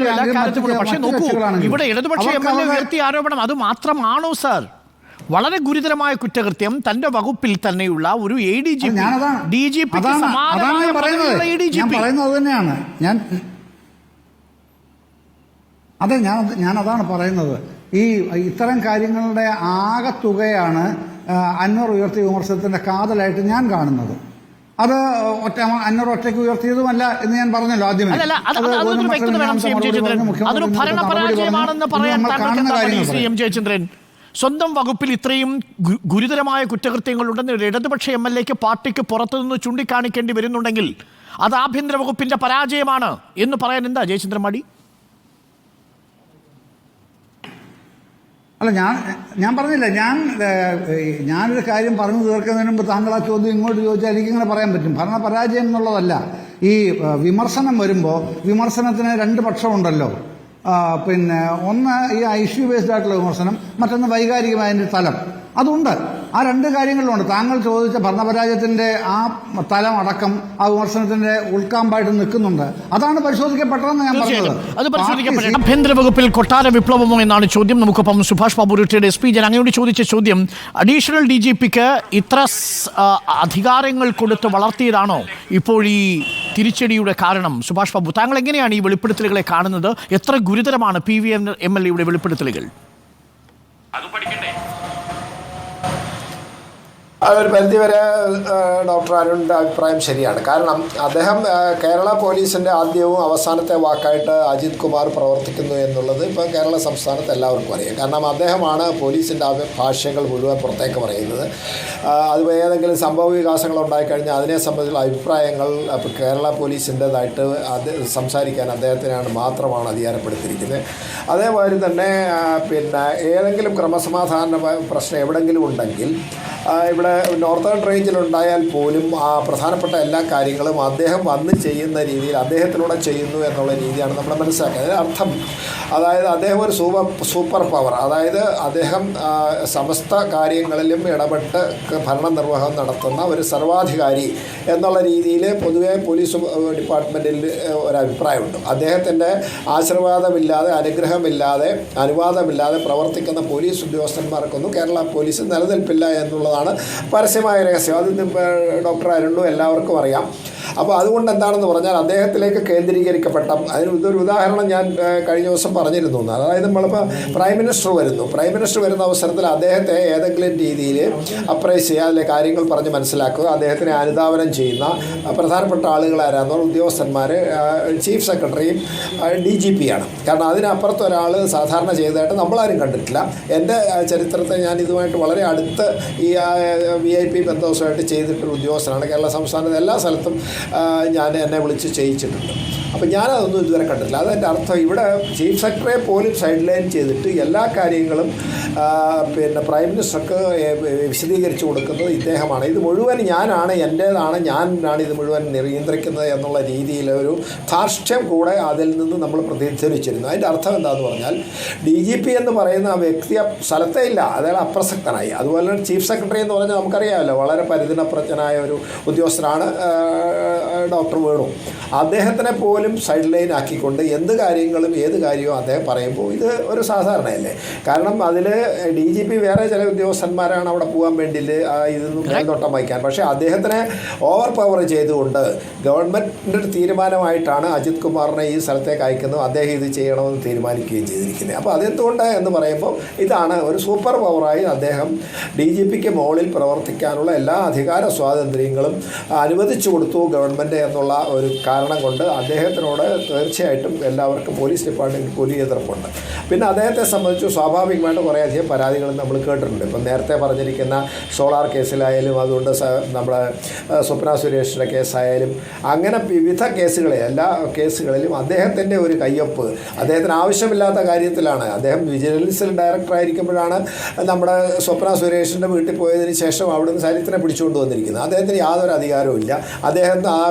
ഇവിടെ ഇടതുപക്ഷ MLA ഉയർത്തിയ ആരോപണം അത് മാത്രമാണോ സാർ? വളരെ ഗുരുതരമായ കുറ്റകൃത്യം തന്റെ വകുപ്പിൽ തന്നെയുള്ള ഒരു ADGP, DGP തന്നെയാണ് ഞാൻ അതാണ് പറയുന്നത്. ഈ ഇത്തരം കാര്യങ്ങളുടെ ആകത്തുകയാണ് അൻവർ ഉയർത്തിയ വിമർശനത്തിന്റെ കാതലായിട്ട് ഞാൻ കാണുന്നത്. അത് അൻവർ ഒറ്റയ്ക്ക് ഉയർത്തിയതുമല്ല എന്ന് ഞാൻ പറഞ്ഞല്ലോ ആദ്യമേ. സ്വന്തം വകുപ്പിൽ ഇത്രയും ഗുരുതരമായ കുറ്റകൃത്യങ്ങളുണ്ടെന്ന് ഒരു ഇടതുപക്ഷ MLAക്ക് പാർട്ടിക്ക് പുറത്തുനിന്ന് ചൂണ്ടിക്കാണിക്കേണ്ടി വരുന്നുണ്ടെങ്കിൽ അത് ആഭ്യന്തര വകുപ്പിന്റെ പരാജയമാണ് എന്ന് പറയാൻ എന്താ ജയചന്ദ്രൻ മടി? അല്ല, ഞാൻ പറഞ്ഞില്ല, ഞാനൊരു കാര്യം പറഞ്ഞു തീർക്കുന്നതിന് മുമ്പ് താങ്കൾ ആ ചോദ്യം ഇങ്ങോട്ട് ചോദിച്ചാൽ എനിക്കിങ്ങനെ പറയാൻ പറ്റും. ഭരണപരാജയം എന്നുള്ളതല്ല. ഈ വിമർശനം വരുമ്പോൾ വിമർശനത്തിന് രണ്ട് പക്ഷമുണ്ടല്ലോ. ഒന്ന് ഈ ഇഷ്യൂ ബേസ്ഡ് ആയിട്ടുള്ള വിമർശനം, മറ്റൊന്ന് വൈകാരികമായതിൻ്റെ തലം. അതുണ്ട്. ആ രണ്ട് കാര്യങ്ങളിലുണ്ട്. താങ്കൾ ചോദിച്ച ഭരണപരാജയത്തിന്റെ ആ തലം അടക്കം ആ വിമർശനത്തിന്റെ ഉൾക്കാമ്പായിട്ട് നിൽക്കുന്നുണ്ട്. അതാണ് പരിശോധിക്കപ്പെട്ടതെന്ന് ഞാൻ പറഞ്ഞത്. ആഭ്യന്തര വകുപ്പിൽ കൊട്ടാര വിപ്ലവമോ എന്നാണ് ചോദ്യം. നമുക്കൊപ്പം സുഭാഷ് ബാബു റിട്ടയർഡ് SP. ഞാൻ അങ്ങയോട് ചോദിച്ച ചോദ്യം, അഡീഷണൽ DGPക്ക് ഇത്ര അധികാരങ്ങൾ കൊടുത്ത് വളർത്തിയതാണോ ഇപ്പോൾ ഈ തിരിച്ചടിയുടെ കാരണം? സുഭാഷ് ബാബു, താങ്കൾ എങ്ങനെയാണ് ഈ വെളിപ്പെടുത്തലുകളെ കാണുന്നത്? എത്ര ഗുരുതരമാണ് PV MLAയുടെ വെളിപ്പെടുത്തലുകൾ? അതൊരു പരിധിവരെ ഡോക്ടർ അരുണിൻ്റെ അഭിപ്രായം ശരിയാണ്. കാരണം അദ്ദേഹം കേരള പോലീസിൻ്റെ ആദ്യവും അവസാനത്തെ വാക്കായിട്ട് അജിത് കുമാർ പ്രവർത്തിക്കുന്നു എന്നുള്ളത് ഇപ്പോൾ കേരള സംസ്ഥാനത്ത് എല്ലാവർക്കും അറിയാം. കാരണം അദ്ദേഹമാണ് പോലീസിൻ്റെ ഭാഷ്യങ്ങൾ മുഴുവൻ പുറത്തേക്ക് പറയുന്നത്. അത് ഏതെങ്കിലും സംഭവ വികാസങ്ങൾ ഉണ്ടായിക്കഴിഞ്ഞാൽ അതിനെ സംബന്ധിച്ചുള്ള അഭിപ്രായങ്ങൾ കേരള പോലീസിൻ്റെതായിട്ട് സംസാരിക്കാൻ അദ്ദേഹത്തിനാണ് മാത്രമാണ് അധികാരപ്പെടുത്തിയിരിക്കുന്നത്. അതേമാതിരി തന്നെ ഏതെങ്കിലും ക്രമസമാധാന പ്രശ്നം എവിടെയെങ്കിലും ഉണ്ടെങ്കിൽ ഇവിടെ നോർത്തേൺ റേഞ്ചിലുണ്ടായാൽ പോലും ആ പ്രധാനപ്പെട്ട എല്ലാ കാര്യങ്ങളും അദ്ദേഹം വന്ന് ചെയ്യുന്ന രീതിയിൽ അദ്ദേഹത്തിലൂടെ ചെയ്യുന്നു എന്നുള്ള രീതിയാണ് നമ്മൾ മനസ്സിലാക്കുന്നത്. അതിന് അർത്ഥം അദ്ദേഹം ഒരു സൂപ്പർ പവർ, അദ്ദേഹം സമസ്ത കാര്യങ്ങളിലും ഇടപെട്ട് ഭരണനിർവഹണം നടത്തുന്ന ഒരു സർവാധികാരി എന്നുള്ള രീതിയിൽ പൊതുവെ പോലീസ് ഡിപ്പാർട്ട്മെൻറ്റിൽ ഒരഭിപ്രായമുണ്ട്. അദ്ദേഹത്തിൻ്റെ ആശീർവാദമില്ലാതെ, അനുഗ്രഹമില്ലാതെ, അനുവാദമില്ലാതെ പ്രവർത്തിക്കുന്ന പോലീസ് ഉദ്യോഗസ്ഥന്മാർക്കൊന്നും കേരള പോലീസ് നിലനിൽപ്പില്ല എന്നുള്ളതാണ് പരസ്യമായ രഹസ്യം. അത് ഡോക്ടർ അരുണും എല്ലാവർക്കും അറിയാം. അപ്പോൾ അതുകൊണ്ട് എന്താണെന്ന് പറഞ്ഞാൽ അദ്ദേഹത്തിലേക്ക് കേന്ദ്രീകരിക്കപ്പെട്ട, ഇതൊരു ഉദാഹരണം ഞാൻ കഴിഞ്ഞ ദിവസം പറഞ്ഞിരുന്നു. നമ്മളിപ്പോൾ പ്രൈം മിനിസ്റ്റർ വരുന്ന അവസരത്തിൽ അദ്ദേഹത്തെ ഏതെങ്കിലും രീതിയിൽ അപ്രൈസ് ചെയ്യുക, അതിലെ കാര്യങ്ങൾ പറഞ്ഞ് മനസ്സിലാക്കുക, അദ്ദേഹത്തിനെ അനുധാവനം ചെയ്യുന്ന പ്രധാനപ്പെട്ട ആളുകളാരാന്നോ ഉദ്യോഗസ്ഥന്മാർ ചീഫ് സെക്രട്ടറിയും DGPയാണ്. കാരണം അതിനപ്പുറത്ത് ഒരാൾ സാധാരണ ചെയ്തതായിട്ട് നമ്മളാരും കണ്ടിട്ടില്ല. എൻ്റെ ചരിത്രത്തെ ഞാൻ ഇതുമായിട്ട് വളരെ അടുത്ത് ഈ VIP ബന്ധവുമായിട്ട് ചെയ്തിട്ടൊരു ഉദ്യോഗസ്ഥനാണ്. കേരള സംസ്ഥാനത്ത് എല്ലാ സ്ഥലത്തും എന്നെ വിളിച്ച് ചെയ്യിച്ചിട്ടുണ്ട്. അപ്പോൾ ഞാനതൊന്നും ഇതുവരെ കണ്ടിട്ടില്ല. അതെൻ്റെ അർത്ഥം ഇവിടെ ചീഫ് സെക്രട്ടറിയെ പോലും സൈഡ് ലൈൻ ചെയ്തിട്ട് എല്ലാ കാര്യങ്ങളും പ്രൈം മിനിസ്റ്റർക്ക് വിശദീകരിച്ചു കൊടുക്കുന്നത് ഇദ്ദേഹമാണ്. ഇത് മുഴുവൻ ഞാനാണ്, എൻ്റേതാണ്, ഞാനാണ് ഇത് മുഴുവൻ നിയന്ത്രിക്കുന്നത് എന്നുള്ള രീതിയിൽ ഒരു ധാർഷ്ട്യം കൂടെ അതിൽ നിന്ന് നമ്മൾ പ്രതിധ്വനിച്ചിരുന്നു. അതിൻ്റെ അർത്ഥം എന്താണെന്ന് പറഞ്ഞാൽ DGP എന്ന് പറയുന്ന ആ വ്യക്തി സ്ഥലത്തേ ഇല്ല, അതായത് അപ്രസക്തനായി. അതുപോലെ ചീഫ് സെക്രട്ടറി എന്ന് പറഞ്ഞാൽ നമുക്കറിയാമല്ലോ, വളരെ പരിധിനപ്രജ്ഞനായ ഒരു ഉദ്യോഗസ്ഥനാണ് ഡോക്ടർ വേണു. അദ്ദേഹത്തിനെ പോലും സൈഡ് ലൈൻ ആക്കിക്കൊണ്ട് എന്ത് കാര്യങ്ങളും ഏത് കാര്യവും അദ്ദേഹം പറയുമ്പോൾ ഇത് ഒരു സാധാരണയല്ലേ. കാരണം അതിൽ DGP വേറെ ചില ഉദ്യോഗസ്ഥന്മാരാണ് അവിടെ പോകാൻ വേണ്ടിയിട്ട് ഇതൊന്നും മേൽനോട്ടം വഹിക്കാൻ. പക്ഷേ അദ്ദേഹത്തിനെ ഓവർ പവർ ചെയ്തുകൊണ്ട് ഗവൺമെൻറ്റിൻ്റെ ഒരു തീരുമാനമായിട്ടാണ് അജിത് കുമാറിനെ ഈ സ്ഥലത്തേക്ക് അയക്കുന്നത്, അദ്ദേഹം ഇത് ചെയ്യണമെന്ന് തീരുമാനിക്കുകയും ചെയ്തിരിക്കുന്നത്. അപ്പോൾ അതെന്തുകൊണ്ട് എന്ന് പറയുമ്പോൾ ഇതാണ് ഒരു സൂപ്പർ പവറായി അദ്ദേഹം DGPക്ക് മുകളിൽ പ്രവർത്തിക്കാനുള്ള എല്ലാ അധികാര സ്വാതന്ത്ര്യങ്ങളും അനുവദിച്ചു കൊടുത്തു ഗവൺമെൻറ് എന്നുള്ള ഒരു കാരണം കൊണ്ട് അദ്ദേഹത്തിനോട് തീർച്ചയായിട്ടും എല്ലാവർക്കും പോലീസ് ഡിപ്പാർട്ട്മെൻറ്റ് വലിയ എതിർപ്പുണ്ട്. പിന്നെ അദ്ദേഹത്തെ സംബന്ധിച്ച് സ്വാഭാവികമായിട്ട് കുറേയധികം പരാതികളും നമ്മൾ കേട്ടിട്ടുണ്ട്. ഇപ്പം നേരത്തെ പറഞ്ഞിരിക്കുന്ന സോളാർ കേസിലായാലും, അതുകൊണ്ട് നമ്മുടെ സ്വപ്ന സുരേഷിൻ്റെ കേസായാലും, അങ്ങനെ വിവിധ കേസുകളെ എല്ലാ കേസുകളിലും അദ്ദേഹത്തിൻ്റെ ഒരു കയ്യൊപ്പ് അദ്ദേഹത്തിന് ആവശ്യമില്ലാത്ത കാര്യത്തിലാണ്. അദ്ദേഹം വിജിലൻസിൽ ഡയറക്ടറായിരിക്കുമ്പോഴാണ് നമ്മുടെ സ്വപ്ന സുരേഷിൻ്റെ വീട്ടിൽ പോയതിന് ശേഷം അവിടുന്ന് സരിത്തിനെ പിടിച്ചുകൊണ്ട് വന്നിരിക്കുന്നത്. അദ്ദേഹത്തിന് യാതൊരു അധികാരവും ഇല്ല, അദ്ദേഹം ആ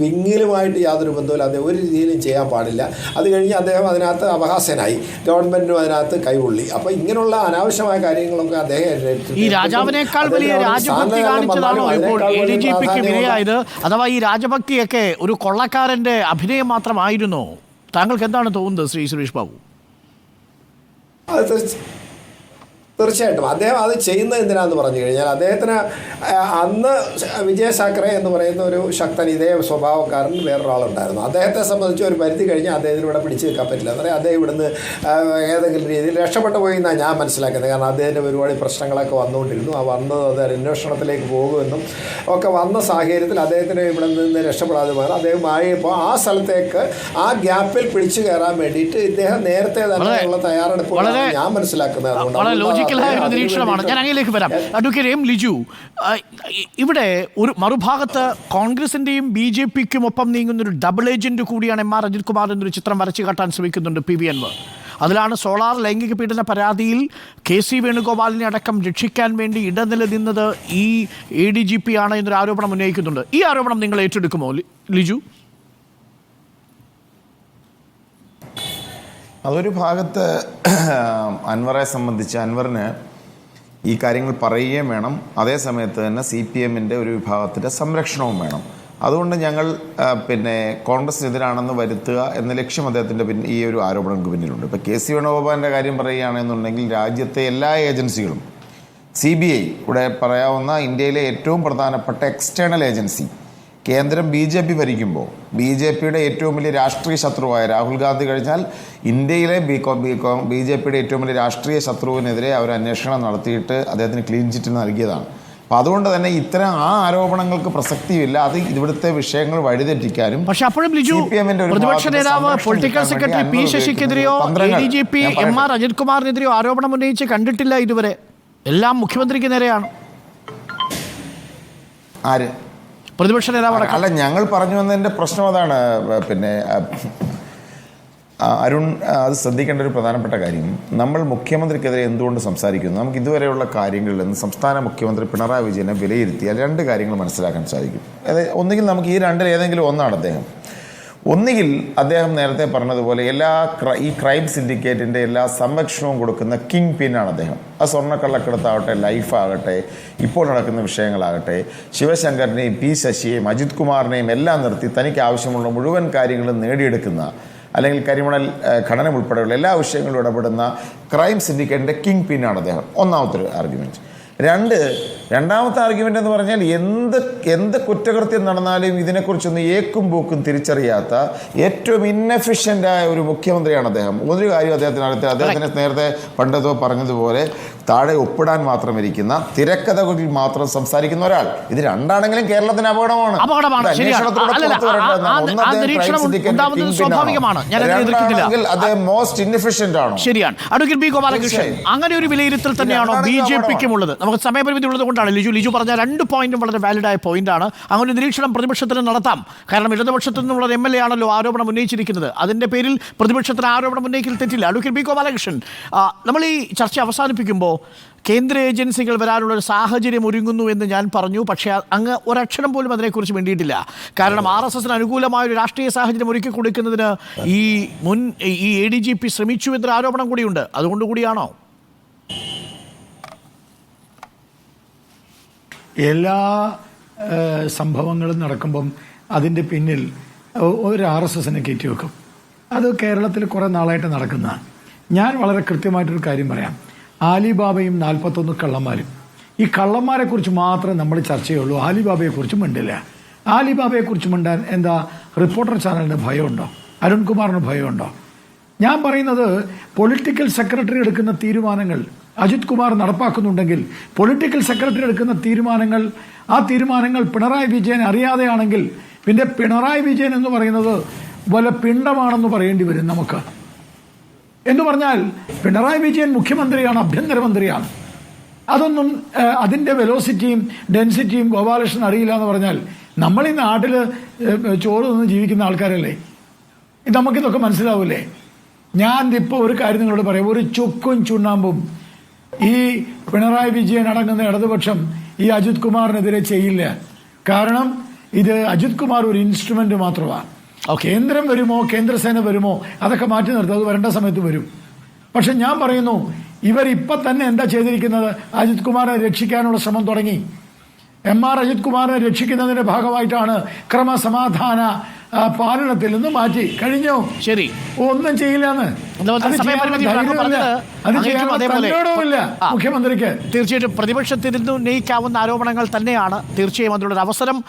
വിങ്ങിലുമായിട്ട് യാതൊരു ബന്ധവുമില്ല, അദ്ദേഹം ഒരു രീതിയിലും ചെയ്യാൻ പാടില്ല. അത് കഴിഞ്ഞ് അദ്ദേഹം അതിനകത്ത് അപഹാസ്യനായി, ഗവൺമെൻറ്റും അതിനകത്ത് കൈകൊള്ളി. അപ്പോൾ ഇങ്ങനെയുള്ള അനാവശ്യമായ കാര്യങ്ങളൊക്കെ അദ്ദേഹം ഈ രാജാവിനേക്കാൾ വലിയ രാജഭക്തി കാണിച്ചതാണോ ഇപ്പോൾ ADGPക്ക് വിനയായത്? അഥവാ ഈ രാജഭക്തിയൊക്കെ ഒരു കൊള്ളക്കാരൻ്റെ അഭിനയം മാത്രമായിരുന്നോ? താങ്കൾക്ക് എന്താണ് തോന്നുന്നത് ശ്രീ സുരേഷ് ബാബു? തീർച്ചയായിട്ടും അദ്ദേഹം അത് ചെയ്യുന്നത് എന്തിനാന്ന് പറഞ്ഞു കഴിഞ്ഞാൽ, അദ്ദേഹത്തിന് അന്ന് വിജയ് സാക്കറെ എന്ന് പറയുന്ന ഒരു ശക്തൻ ഇതേ സ്വഭാവക്കാരൻ വേറൊരാളുണ്ടായിരുന്നു. അദ്ദേഹത്തെ സംബന്ധിച്ച് ഒരു പരിധി കഴിഞ്ഞാൽ അദ്ദേഹത്തിന് ഇവിടെ പിടിച്ചു വെക്കാൻ പറ്റില്ല. അന്നേരം അദ്ദേഹം ഇവിടുന്ന് ഏതെങ്കിലും രീതിയിൽ രക്ഷപ്പെട്ടു പോയി എന്നാണ് ഞാൻ മനസ്സിലാക്കുന്നത്. കാരണം അദ്ദേഹത്തിൻ്റെ ഒരുപാട് പ്രശ്നങ്ങളൊക്കെ വന്നുകൊണ്ടിരുന്നു. ആ വന്നത് അത് അന്വേഷണത്തിലേക്ക് പോകുമെന്നും ഒക്കെ വന്ന സാഹചര്യത്തിൽ അദ്ദേഹത്തിന് ഇവിടെ നിന്ന് രക്ഷപ്പെടാതെ മാറി അദ്ദേഹം മാറിയപ്പോൾ ആ സ്ഥലത്തേക്ക് ആ ഗ്യാപ്പിൽ പിടിച്ചു കയറാൻ വേണ്ടിയിട്ട് ഇദ്ദേഹം നേരത്തെ തന്നെ ഉള്ള തയ്യാറെടുപ്പ് ഞാൻ മനസ്സിലാക്കുന്നത്. അതുകൊണ്ട് നിരീക്ഷണമാണ്. ഞാൻ അങ്ങയിലേക്ക് വരാം. Advocate M. ലിജു, ഇവിടെ ഒരു മറുഭാഗത്ത് കോൺഗ്രസിന്റെയും BJPക്കും ഒപ്പം നീങ്ങുന്നൊരു ഡബിൾ ഏജന്റ് കൂടിയാണ് MR അജിത് കുമാർ എന്നൊരു ചിത്രം വരച്ചു കാട്ടാൻ ശ്രമിക്കുന്നുണ്ട് PV അൻവർ. അതിലാണ് സോളാർ ലൈംഗിക പീഡന പരാതിയിൽ KC വേണുഗോപാലിനെ അടക്കം രക്ഷിക്കാൻ വേണ്ടി ഇടനില നിന്നത് ഈ ADGP ആണ് എന്നൊരു ആരോപണം ഉന്നയിക്കുന്നുണ്ട്. ഈ ആരോപണം നിങ്ങൾ ഏറ്റെടുക്കുമോ ലിജു? അതൊരു ഭാഗത്ത് അൻവറെ സംബന്ധിച്ച് അൻവറിന് ഈ കാര്യങ്ങൾ പറയുകയും വേണം, അതേസമയത്ത് തന്നെ CPMൻ്റെ ഒരു വിഭാഗത്തിൻ്റെ സംരക്ഷണവും വേണം. അതുകൊണ്ട് ഞങ്ങൾ കോൺഗ്രസിനെതിരാണെന്ന് വരുത്തുക എന്ന ലക്ഷ്യം അദ്ദേഹത്തിൻ്റെ ഈ ഒരു ആരോപണങ്ങൾക്ക് പിന്നിലുണ്ട്. ഇപ്പോൾ KC വേണുഗോപാലിൻ്റെ കാര്യം പറയുകയാണെന്നുണ്ടെങ്കിൽ രാജ്യത്തെ എല്ലാ ഏജൻസികളും, CBI ഇവിടെ പറയാവുന്ന ഇന്ത്യയിലെ ഏറ്റവും പ്രധാനപ്പെട്ട എക്സ്റ്റേണൽ ഏജൻസി, കേന്ദ്രം BJP ഭരിക്കുമ്പോൾ BJPയുടെ ഏറ്റവും വലിയ രാഷ്ട്രീയ ശത്രുവായ രാഹുൽ ഗാന്ധി കഴിഞ്ഞാൽ ഇന്ത്യയിലെ BJPയുടെ ഏറ്റവും വലിയ രാഷ്ട്രീയ ശത്രുവിനെതിരെ അവർ അന്വേഷണം നടത്തിയിട്ട് അദ്ദേഹത്തിന് ക്ലീൻ ചിറ്റ് നൽകിയതാണ്. അപ്പം അതുകൊണ്ട് തന്നെ ഇത്തരം ആ ആരോപണങ്ങൾക്ക് പ്രസക്തിയില്ല. അത് ഇവിടുത്തെ വിഷയങ്ങൾ വഴിതെറ്റിക്കാനും. പക്ഷെ അപ്പോഴും ലിജു, പ്രതിപക്ഷ നേതാവ് പൊളിറ്റിക്കൽ സെക്രട്ടറി P. ശശിക്കെതിരെയോ ADGP MR അജിത് കുമാറിനെതിരെയോ ആരോപണം ഉന്നയിച്ച് കണ്ടിട്ടില്ല ഇതുവരെ. എല്ലാം മുഖ്യമന്ത്രിക്ക് നേരെയാണ്. ആര്? പ്രതിപക്ഷ നേതാവ്. അല്ല, ഞങ്ങൾ പറഞ്ഞു വന്നതിൻ്റെ പ്രശ്നം അതാണ്. അരുൺ, അത് ശ്രദ്ധിക്കേണ്ട ഒരു പ്രധാനപ്പെട്ട കാര്യം, നമ്മൾ മുഖ്യമന്ത്രിക്കെതിരെ എന്തുകൊണ്ട് സംസാരിക്കുന്നു? നമുക്ക് ഇതുവരെയുള്ള കാര്യങ്ങളിൽ നിന്ന് സംസ്ഥാന മുഖ്യമന്ത്രി പിണറായി വിജയനെ വിലയിരുത്തിയാൽ രണ്ട് കാര്യങ്ങൾ മനസ്സിലാക്കാൻ സാധിക്കും. ഒന്നുകിൽ നമുക്ക് ഈ രണ്ടിൽ ഏതെങ്കിലും ഒന്നാണ് അദ്ദേഹം. ഒന്നുകിൽ അദ്ദേഹം നേരത്തെ പറഞ്ഞതുപോലെ ഈ ക്രൈം സിൻഡിക്കേറ്റിൻ്റെ എല്ലാ സംരക്ഷണവും കൊടുക്കുന്ന കിങ് പിന്നാണ് അദ്ദേഹം. ആ സ്വർണ്ണക്കള്ളക്കടത്താവട്ടെ, ലൈഫാകട്ടെ, ഇപ്പോൾ നടക്കുന്ന വിഷയങ്ങളാകട്ടെ, ശിവശങ്കറിനെയും P. ശശിയെയും അജിത് കുമാറിനെയും എല്ലാം നിർത്തി തനിക്ക് ആവശ്യമുള്ള മുഴുവൻ കാര്യങ്ങളും നേടിയെടുക്കുന്ന, അല്ലെങ്കിൽ കരിമണൽ ഖനനം ഉൾപ്പെടെയുള്ള എല്ലാ വിഷയങ്ങളിലും ഇടപെടുന്ന ക്രൈം സിൻഡിക്കേറ്റിൻ്റെ കിങ് പിന്നാണ് അദ്ദേഹം. ഒന്നാമത്തെ ഒരു ആർഗ്യുമെൻറ്റ്. രണ്ടാമത്തെ ആർഗ്യുമെൻ്റ് എന്ന് പറഞ്ഞാൽ എന്ത് കുറ്റകൃത്യം നടന്നാലും ഇതിനെക്കുറിച്ചൊന്നും ഏക്കും പോക്കും തിരിച്ചറിയാത്ത ഏറ്റവും ഇന്നെഫിഷ്യൻ്റായ ഒരു മുഖ്യമന്ത്രിയാണ് അദ്ദേഹം. ഒരു കാര്യം അദ്ദേഹത്തിന് നേരത്തെ പണ്ടതോ പറഞ്ഞതുപോലെ താഴെ ഒപ്പിടാൻ മാത്രം ഇരിക്കുന്ന, തിരക്കഥകളിൽ മാത്രം സംസാരിക്കുന്ന ഒരാൾ. ഇത് രണ്ടാണെങ്കിലും കേരളത്തിന് അപകടമാണ്. അദ്ദേഹം മോസ്റ്റ് ഇൻഎഫിഷ്യന്റ് ആണ്. ശരിയാണ്. Advocate B. ഗോപാലകൃഷ്ണൻ, അങ്ങനെ ഒരു വിലയിരുത്തൽ തന്നെയാണോ BJPക്കും ഉള്ളത്? നമുക്ക് സമയപരിമിതി ഉള്ളത് കൊണ്ട് അതുകൊണ്ടാണ് ലിജു പറഞ്ഞ 2 പോയിന്റും വളരെ വാലിഡായ പോയിന്റാണ്. അങ്ങനെ നിരീക്ഷണം പ്രതിപക്ഷത്തിന് നടത്താം. കാരണം ഇടതുപക്ഷത്തു നിന്നുള്ള MLA ആണല്ലോ ആരോപണം ഉന്നയിച്ചിരിക്കുന്നത്. അതിൻ്റെ പേരിൽ പ്രതിപക്ഷത്തിന് ആരോപണം ഉന്നയിക്കൽ തെറ്റില്ല. അഡ്വക്കേറ്റ് ബി ഗോപാലകൃഷ്ണൻ, നമ്മൾ ഈ ചർച്ച അവസാനിപ്പിക്കുമ്പോൾ കേന്ദ്ര ഏജൻസികൾ വരാനുള്ളൊരു സാഹചര്യം ഒരുങ്ങുന്നു എന്ന് ഞാൻ പറഞ്ഞു. പക്ഷേ അങ്ങ് ഒരക്ഷരം പോലും അതിനെക്കുറിച്ച് വേണ്ടിയിട്ടില്ല. കാരണം RSSന് അനുകൂലമായൊരു രാഷ്ട്രീയ സാഹചര്യം ഒരുക്കി കൊടുക്കുന്നതിന് ഈ ADGP ശ്രമിച്ചു എന്നൊരു ആരോപണം കൂടിയുണ്ട്. അതുകൊണ്ടുകൂടിയാണോ? എല്ലാ സംഭവങ്ങളും നടക്കുമ്പം അതിൻ്റെ പിന്നിൽ ഒരു RSSനെ കയറ്റിവെക്കും. അത് കേരളത്തിൽ കുറേ നാളായിട്ട് നടക്കുന്നതാണ്. ഞാൻ വളരെ കൃത്യമായിട്ടൊരു കാര്യം പറയാം. ആലിബാബയും 41 കള്ളന്മാരും, ഈ കള്ളന്മാരെക്കുറിച്ച് മാത്രമേ നമ്മൾ ചർച്ച ചെയ്യുള്ളൂ. ആലിബാബയെക്കുറിച്ച് മിണ്ടില്ല. ആലിബാബയെക്കുറിച്ച് മിണ്ടാൻ എന്താ റിപ്പോർട്ടർ ചാനലിന് ഭയമുണ്ടോ? അരുൺകുമാറിന് ഭയമുണ്ടോ? ഞാൻ പറയുന്നത് പൊളിറ്റിക്കൽ സെക്രട്ടറി എടുക്കുന്ന തീരുമാനങ്ങൾ അജിത് കുമാർ നടപ്പാക്കുന്നുണ്ടെങ്കിൽ, പൊളിറ്റിക്കൽ സെക്രട്ടറി എടുക്കുന്ന തീരുമാനങ്ങൾ, ആ തീരുമാനങ്ങൾ പിണറായി വിജയൻ അറിയാതെയാണെങ്കിൽ പിന്നെ പിണറായി വിജയൻ എന്ന് പറയുന്നത് വല്ല പിണ്ടമാണെന്ന് പറയേണ്ടി വരും നമുക്ക്. എന്ന് പറഞ്ഞാൽ പിണറായി വിജയൻ മുഖ്യമന്ത്രിയാണ്, ആഭ്യന്തരമന്ത്രിയാണ്. അതൊന്നും അതിൻ്റെ വെലോസിറ്റിയും ഡെൻസിറ്റിയും ഗോപാലകൃഷ്ണൻ അറിയില്ല എന്ന് പറഞ്ഞാൽ നമ്മൾ ഈ നാട്ടിൽ ചോറ് നിന്ന് ജീവിക്കുന്ന ആൾക്കാരല്ലേ, നമുക്കിതൊക്കെ മനസ്സിലാവൂലേ? ഞാൻ ഇപ്പോൾ ഒരു കാര്യം നിങ്ങളോട് പറയാം. ഒരു ചുക്കും ചുണ്ണാമ്പും ഈ പിണറായി വിജയൻ അടങ്ങുന്ന ഇടതുപക്ഷം ഈ അജിത് കുമാറിനെതിരെ ചെയ്യില്ല. കാരണം ഇത് അജിത് കുമാർ ഒരു ഇൻസ്ട്രുമെന്റ് മാത്രമാണ്. കേന്ദ്രം വരുമോ, കേന്ദ്രസേന വരുമോ, അതൊക്കെ മാറ്റി നിർത്തും. അത് വരേണ്ട സമയത്ത് വരും. പക്ഷെ ഞാൻ പറയുന്നു, ഇവരിപ്പം തന്നെ എന്താ ചെയ്തിരിക്കുന്നത്? അജിത് കുമാറിനെ രക്ഷിക്കാനുള്ള ശ്രമം തുടങ്ങി. MR അജിത് കുമാറിനെ രക്ഷിക്കുന്നതിന്റെ ഭാഗമായിട്ടാണ് ക്രമസമാധാന പാലനത്തിൽ നിന്ന് മാറ്റി കഴിഞ്ഞു. ശരി, ഒന്നും ചെയ്യില്ലെന്ന് മുഖ്യമന്ത്രിക്ക്. തീർച്ചയായിട്ടും പ്രതിപക്ഷത്തിരുന്ന് ഉന്നയിക്കാവുന്ന ആരോപണങ്ങൾ തന്നെയാണ്. തീർച്ചയായും അതിനുള്ളൊരു അവസരം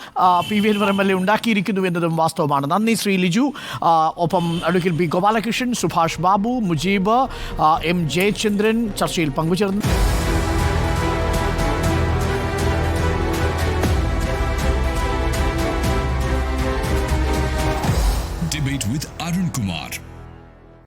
PV അൻവർ MLA ഉണ്ടാക്കിയിരിക്കുന്നു എന്നതും വാസ്തവമാണ്. നന്ദി ശ്രീ ലിജു. ഒപ്പം advocate B Gopalakrishnan, Subhash Babu, Mujeeb, M Jayachandran ചർച്ചയിൽ പങ്കുചേർന്നു. Debate with Arun Kumar.